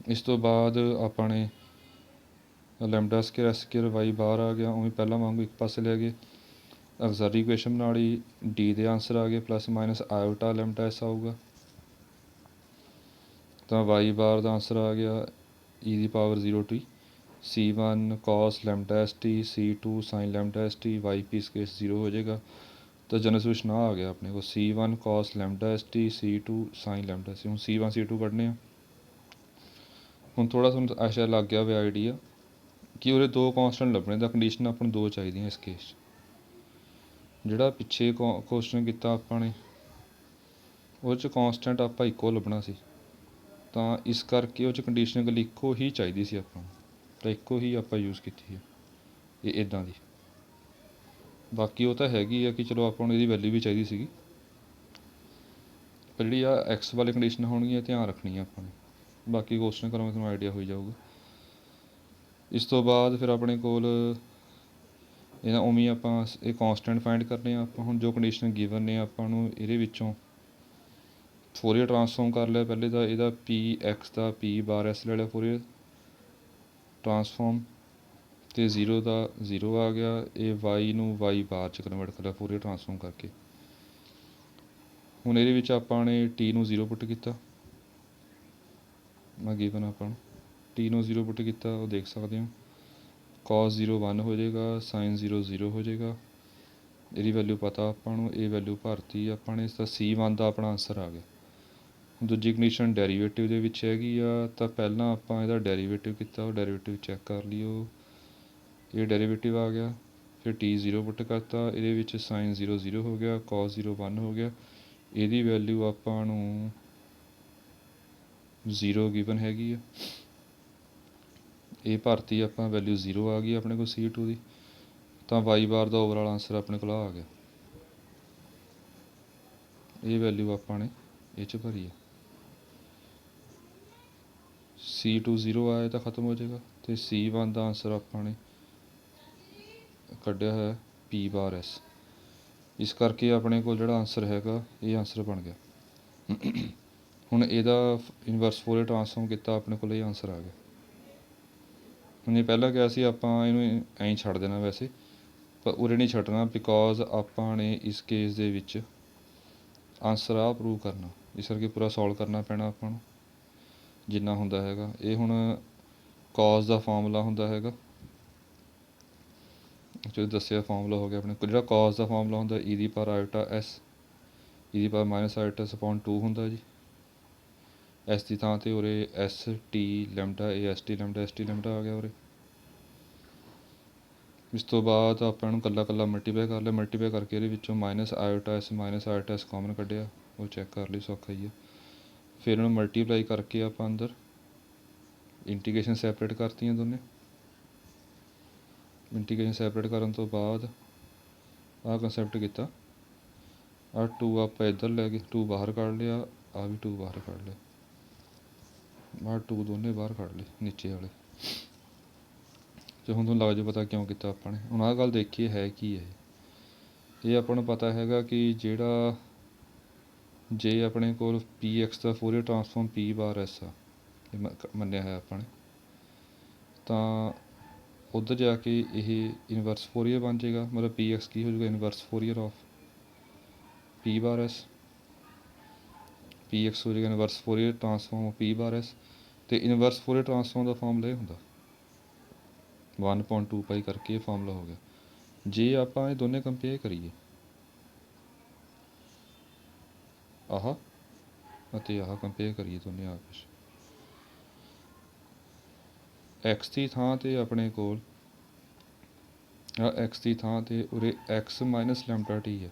ਇਸ ਤੋਂ ਬਾਅਦ ਆਪਾਂ ਨੇ lambda square S square Y ਬਾਹਰ ਆ ਗਿਆ, ਉਵੇਂ ਪਹਿਲਾਂ ਵਾਂਗੂ ਇੱਕ ਪਾਸੇ ਲੈ ਗਏ। ਅਗਜ਼ਾਰੀ ਇਕੁਏਸ਼ਨ ਨਾਲ ਹੀ ਡੀ ਦੇ ਆਂਸਰ ਆ ਗਏ, plus minus iota lambda S ਆਊਗਾ। ਤਾਂ ਵਾਈ ਬਾਰ ਦਾ ਆਂਸਰ ਆ ਗਿਆ ਈ ਦੀ power 0t C1 cos lambda S T C2 sine lambda S T Y P ਸਕੇਸ 0 ਹੋ ਜਾਏਗਾ। ਤਾਂ ਜਨਰਲ ਸੋਲੂਸ਼ਨ ਆ ਗਿਆ ਆਪਣੇ ਕੋਲ C1 cos lambda S T C2 sine lambda S T. ਹੁਣ C1 C2 ਕੱਢਣੇ ਆ। ਹੁਣ ਥੋੜ੍ਹਾ ਤੁਹਾਨੂੰ ਆਸ਼ਾ ਲੱਗ ਗਿਆ ਵੇ ਆਈਡੀਆ ਕਿ ਉਹਦੇ 2 ਕੌਂਸਟੈਂਟ ਲੱਭਣੇ, ਤਾਂ ਕੰਡੀਸ਼ਨ ਆਪਾਂ ਨੂੰ 2 ਚਾਹੀਦੀਆਂ ਇਸ ਕੇਸ 'ਚ। ਜਿਹੜਾ ਪਿੱਛੇ ਕੁਐਸਚਨ ਕੀਤਾ ਆਪਾਂ ਨੇ ਉਹ 'ਚ ਕੌਂਸਟੈਂਟ ਆਪਾਂ ਇੱਕੋ ਲੱਭਣਾ ਸੀ, ਤਾਂ ਇਸ ਕਰਕੇ ਉਹ 'ਚ ਕੰਡੀਸ਼ਨ ਗੱਲ ਇੱਕੋ ਹੀ ਚਾਹੀਦੀ ਸੀ ਆਪਾਂ ਨੂੰ, ਤਾਂ ਇੱਕੋ ਹੀ ਆਪਾਂ ਯੂਜ਼ ਕੀਤੀ ਹੈ ਇਹ ਇੱਦਾਂ ਦੀ। ਬਾਕੀ ਉਹ ਤਾਂ ਹੈਗੀ ਆ ਕਿ ਚਲੋ ਆਪਾਂ ਨੂੰ ਇਹਦੀ ਵੈਲਿਊ ਵੀ ਚਾਹੀਦੀ ਸੀਗੀ, ਪਰ ਜਿਹੜੀ ਆ ਐਕਸ ਵਾਲੀ ਕੰਡੀਸ਼ਨ ਹੋਣਗੀਆਂ ਧਿਆਨ ਰੱਖਣੀ ਆ ਆਪਾਂ ਨੇ। ਬਾਕੀ ਕੁਐਸਚਨ ਕਰਾਂਗੇ ਤੁਹਾਨੂੰ ਆਈਡੀਆ ਹੋਈ ਜਾਊਗਾ। ਇਸ ਤੋਂ ਬਾਅਦ ਫਿਰ ਆਪਣੇ ਕੋਲ ਇਹਦਾ ਉਵੇਂ ਆਪਾਂ ਇਹ ਕੌਂਸਟੈਂਟ ਫਾਈਂਡ ਕਰਨੇ ਆ ਆਪਾਂ। ਹੁਣ ਜੋ ਕੰਡੀਸ਼ਨ ਗਿਵਨ ਨੇ ਆਪਾਂ ਨੂੰ ਇਹਦੇ ਵਿੱਚੋਂ ਫੋਰੀਅਰ ਟਰਾਂਸਫਾਰਮ ਕਰ ਲਿਆ ਪਹਿਲੇ ਤਾਂ ਇਹਦਾ ਪੀ ਐਕਸ ਦਾ ਪੀ ਬਾਰ ਐਸ ਲੈ ਲਿਆ ਫੋਰੀਅਰ ਟਰਾਂਸਫਾਰਮ, ਅਤੇ 0 ਦਾ 0 ਆ ਗਿਆ। ਇਹ ਵਾਈ ਨੂੰ ਵਾਈ ਬਾਰ 'ਚ ਕਨਵਰਟ ਕਰ ਲਿਆ ਫੋਰੀਅਰ ਟਰਾਂਸਫਾਰਮ ਕਰਕੇ। ਹੁਣ ਇਹਦੇ ਵਿੱਚ ਆਪਾਂ ਨੇ ਟੀ ਨੂੰ 0 ਪੁੱਟ ਕੀਤਾ, ਮੈਂ ਗਿਵਨ ਆਪਾਂ ਨੂੰ ਟੀ ਨੂੰ 0 ਪੁੱਟ ਕੀਤਾ, ਉਹ ਦੇਖ ਸਕਦੇ ਹੋ। cos 0 1 ਹੋ ਜਾਏਗਾ, ਸਾਈਨ 0 0 ਹੋ ਜਾਏਗਾ। ਇਹਦੀ ਵੈਲਿਊ ਪਤਾ ਆਪਾਂ ਨੂੰ, ਇਹ ਵੈਲਿਊ ਭਰਤੀ ਆਪਾਂ ਨੇ, ਤਾਂ C1 ਦਾ ਆਪਣਾ ਆਂਸਰ ਆ ਗਿਆ। ਦੂਜੀ ਕੰਡੀਸ਼ਨ ਡੈਰੀਵੇਟਿਵ ਦੇ ਵਿੱਚ ਹੈਗੀ ਆ, ਤਾਂ ਪਹਿਲਾਂ ਆਪਾਂ ਇਹਦਾ ਡੈਰੀਵੇਟਿਵ ਕੀਤਾ, ਉਹ ਡੈਰੀਵੇਟਿਵ ਚੈੱਕ ਕਰ ਲਿਓ। ਇਹ ਡੈਰੀਵੇਟਿਵ ਆ ਗਿਆ, ਫਿਰ ਟੀ 0 ਪੁੱਟ ਕਰਤਾ, ਇਹਦੇ ਵਿੱਚ ਸਾਈਨ 0 0 ਹੋ ਗਿਆ, cos 0 1 ਹੋ ਗਿਆ। ਇਹਦੀ ਵੈਲਿਊ ਆਪਾਂ ਨੂੰ 0 ਗਿਵਨ ਹੈਗੀ ਆ, ਇਹ ਭਰਤੀ ਆਪਾਂ, ਵੈਲਿਊ 0 ਆ ਗਈ ਆਪਣੇ ਕੋਲ C2 ਦੀ। ਤਾਂ ਵਾਈ ਬਾਰ ਦਾ ਓਵਰਆਲ ਆਂਸਰ ਆਪਣੇ ਕੋਲ ਆ ਗਿਆ। ਇਹ ਵੈਲਿਊ ਆਪਾਂ ਨੇ ਇਹ 'ਚ ਭਰੀ ਹੈ। C2 0 ਆਇਆ ਤਾਂ ਖਤਮ ਹੋ ਜਾਏਗਾ, ਅਤੇ C1 ਦਾ ਆਂਸਰ ਆਪਾਂ ਨੇ ਕੱਢਿਆ ਹੈ ਪੀ ਬਾਰ ਐਸ। ਇਸ ਕਰਕੇ ਆਪਣੇ ਕੋਲ ਜਿਹੜਾ ਆਂਸਰ ਹੈਗਾ ਇਹ ਆਂਸਰ ਬਣ ਗਿਆ। ਹੁਣ ਇਹਦਾ ਇਨਵਰਸ ਫੋਰੀਅਰ ਟਰਾਂਸਫਾਰਮ ਕੀਤਾ, ਆਪਣੇ ਕੋਲ ਇਹ ਆਂਸਰ ਆ ਗਿਆ। ਹੁਣ ਇਹ ਪਹਿਲਾਂ ਕਿਹਾ ਸੀ ਆਪਾਂ ਇਹਨੂੰ ਐਂ ਛੱਡ ਦੇਣਾ ਵੈਸੇ, ਪਰ ਉਰੇ ਨਹੀਂ ਛੱਡਣਾ, ਬਿਕੋਜ਼ ਆਪਾਂ ਨੇ ਇਸ ਕੇਸ ਦੇ ਵਿੱਚ ਆਂਸਰ ਆ ਪ੍ਰੂਵ ਕਰਨਾ, ਇਸ ਕਰਕੇ ਪੂਰਾ ਸੋਲਵ ਕਰਨਾ ਪੈਣਾ ਆਪਾਂ ਨੂੰ ਜਿੰਨਾ ਹੁੰਦਾ ਹੈਗਾ। ਇਹ ਹੁਣ ਕੌਜ਼ ਦਾ ਫਾਰਮੂਲਾ ਹੁੰਦਾ ਹੈਗਾ, ਜੋ ਦੱਸਿਆ ਫਾਰਮੂਲਾ ਹੋ ਗਿਆ ਆਪਣੇ ਕੋਲ। ਜਿਹੜਾ ਕੌਜ਼ ਦਾ ਫਾਰਮੂਲਾ ਹੁੰਦਾ ਈ ਦੀ ਪਾਵਰ ਆਇਓਟਾ ਐਸ, ਈ ਦੀ ਪਾਵਰ ਮਾਈਨਸ ਆਇਓਟਾ ਐਸ ਅਪੋਨ 2 ਹੁੰਦਾ ਜੀ। ਐਸ ਦੀ ਥਾਂ 'ਤੇ ਉਰੇ ਐਸ ਟੀ ਲੈਮਡਾ, ਇਹ S T lambda S T lambda ਆ ਗਿਆ ਉਰੇ। ਇਸ ਤੋਂ ਬਾਅਦ ਆਪਾਂ ਨੂੰ ਇਕੱਲਾ ਇਕੱਲਾ ਮਲਟੀਪਲਾਈ ਕਰ ਲਿਆ, ਮਲਟੀਪਲਾਈ ਕਰਕੇ ਇਹਦੇ ਵਿੱਚੋਂ ਮਾਈਨਸ ਆਇਓਟਾ ਐਸ ਕਾਮਨ ਕੱਢਿਆ, ਉਹ ਚੈੱਕ ਕਰ ਲਈ, ਸੌਖਾ ਹੀ ਹੈ। ਫਿਰ ਇਹਨੂੰ ਮਲਟੀਪਲਾਈ ਕਰਕੇ ਆਪਾਂ ਅੰਦਰ ਇੰਟੀਗ੍ਰੇਸ਼ਨ ਸੈਪਰੇਟ ਕਰਤੀਆਂ ਦੋਨੇ। ਇੰਟੀਗ੍ਰੇਸ਼ਨ ਸੈਪਰੇਟ ਕਰਨ ਤੋਂ ਬਾਅਦ ਆਹ ਕੰਸੈਪਟ ਕੀਤਾ, ਆਹ 2 ਆਪਾਂ ਇੱਧਰ ਲੈ ਗਏ, 2 ਬਾਹਰ ਕੱਢ ਲਿਆ, ਆਹ ਵੀ 2 ਬਾਹਰ ਕੱਢ ਲਿਆ, ਆਹ 2 ਦੋਨੇ ਬਾਹਰ ਕੱਢ ਲਏ ਨੀਚੇ ਵਾਲੇ। ਅਤੇ ਹੁਣ ਤੁਹਾਨੂੰ ਲੱਗ ਜਾਊ ਪਤਾ ਕਿਉਂ ਕੀਤਾ ਆਪਾਂ ਨੇ। ਹੁਣ ਆਹ ਗੱਲ ਦੇਖੀਏ ਹੈ ਕੀ ਹੈ। ਇਹ ਆਪਾਂ ਨੂੰ ਪਤਾ ਹੈਗਾ ਕਿ ਜਿਹੜਾ ਜੇ ਆਪਣੇ ਕੋਲ ਪੀ ਐਕਸ ਦਾ ਫੋਰੀਅਰ ਟਰਾਂਸਫਾਰਮ ਪੀ ਬਾਰ ਐਸ ਆ, ਇਹ ਮੰਨਿਆ ਹੈ ਆਪਾਂ ਨੇ, ਤਾਂ ਉੱਧਰ ਜਾ ਕੇ ਇਹ ਇਨਵਰਸ ਫੋਰੀਅਰ ਬਣ ਜਾਏਗਾ। ਮਤਲਬ ਪੀ ਐਕਸ ਕੀ ਹੋ ਜਾਊਗਾ, inverse Fourier of P bar S. P X ਹੋ ਜਾਏਗਾ inverse Fourier transform of P bar S, ਅਤੇ ਇਨਵਰਸ ਫੋਰੀਅਰ ਟਰਾਂਸਫਾਰਮ ਦਾ ਫਾਰਮੂਲਾ ਇਹ ਹੁੰਦਾ 1/2 ਪਾਈ ਕਰਕੇ, ਇਹ ਫਾਰਮੂਲਾ ਹੋ ਗਿਆ। ਜੇ ਆਪਾਂ ਇਹ ਦੋਨੇ ਕੰਪੇਅਰ ਕਰੀਏ, ਆਹ ਅਤੇ ਆਹ ਕੰਪੇਅਰ ਕਰੀਏ ਦੋਨੇ ਆਪਸ, ਐਕਸ ਦੀ ਥਾਂ 'ਤੇ ਆਪਣੇ ਕੋਲ ਐਕਸ ਦੀ ਥਾਂ 'ਤੇ ਉਰੇ ਐਕਸ ਮਾਈਨਸ ਲੈਮਡਾ ਟੀ ਹੈ,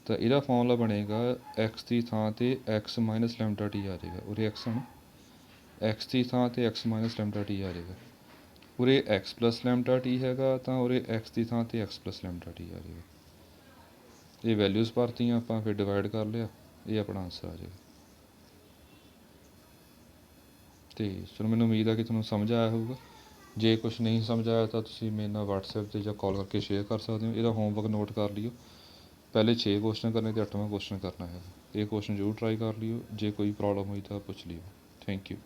ਤਾਂ ਇਹਦਾ ਫਾਰਮੂਲਾ ਬਣੇਗਾ ਐਕਸ ਦੀ ਥਾਂ 'ਤੇ ਐਕਸ ਮਾਈਨਸ ਲੈਮਡਾ ਟੀ ਆ ਜਾਏਗਾ। ਉਰੇ ਐਕਸ ਹੈ ਨਾ, ਐਕਸ ਦੀ ਥਾਂ 'ਤੇ ਐਕਸ ਮਾਈਨਸ ਲੈਮਡਾ ਟੀ ਆ ਜਾਏਗਾ। ਉਰੇ ਐਕਸ ਪਲੱਸ ਲੈਮਡਾ ਟੀ ਹੈਗਾ, ਤਾਂ ਉਰੇ ਐਕਸ ਦੀ ਥਾਂ 'ਤੇ ਐਕਸ ਪਲੱਸ ਲੈਮਡਾ ਟੀ ਆ ਜਾਏਗਾ। ਇਹ ਵੈਲਿਊਜ਼ ਭਰਤੀਆਂ ਆਪਾਂ, ਫਿਰ ਡਿਵਾਈਡ ਕਰ ਲਿਆ, ਇਹ ਆਪਣਾ ਆਂਸਰ ਆ ਜਾਏਗਾ। ਅਤੇ ਚਲੋ ਮੈਨੂੰ ਉਮੀਦ ਹੈ ਕਿ ਤੁਹਾਨੂੰ ਸਮਝ ਆਇਆ ਹੋਊਗਾ। ਜੇ ਕੁਛ ਨਹੀਂ ਸਮਝ ਆਇਆ ਤਾਂ ਤੁਸੀਂ ਮੇਰੇ ਨਾਲ WhatsApp 'ਤੇ ਜਾਂ ਕਾਲ ਕਰਕੇ ਸ਼ੇਅਰ ਕਰ ਸਕਦੇ ਹੋ। ਇਹਦਾ ਹੋਮਵਰਕ ਨੋਟ ਕਰ ਲਿਓ, ਪਹਿਲੇ 6 ਕੁਐਸਚਨ ਕਰਨੇ ਅਤੇ 8ਵਾਂ ਕੁਐਸਚਨ ਕਰਨਾ ਹੈ। ਇਹ ਕੁਐਸਚਨ ਜ਼ਰੂਰ ਟਰਾਈ ਕਰ ਲਿਓ, ਜੇ ਕੋਈ ਪ੍ਰੋਬਲਮ ਹੋਈ ਤਾਂ ਪੁੱਛ ਲਿਓ। Thank you.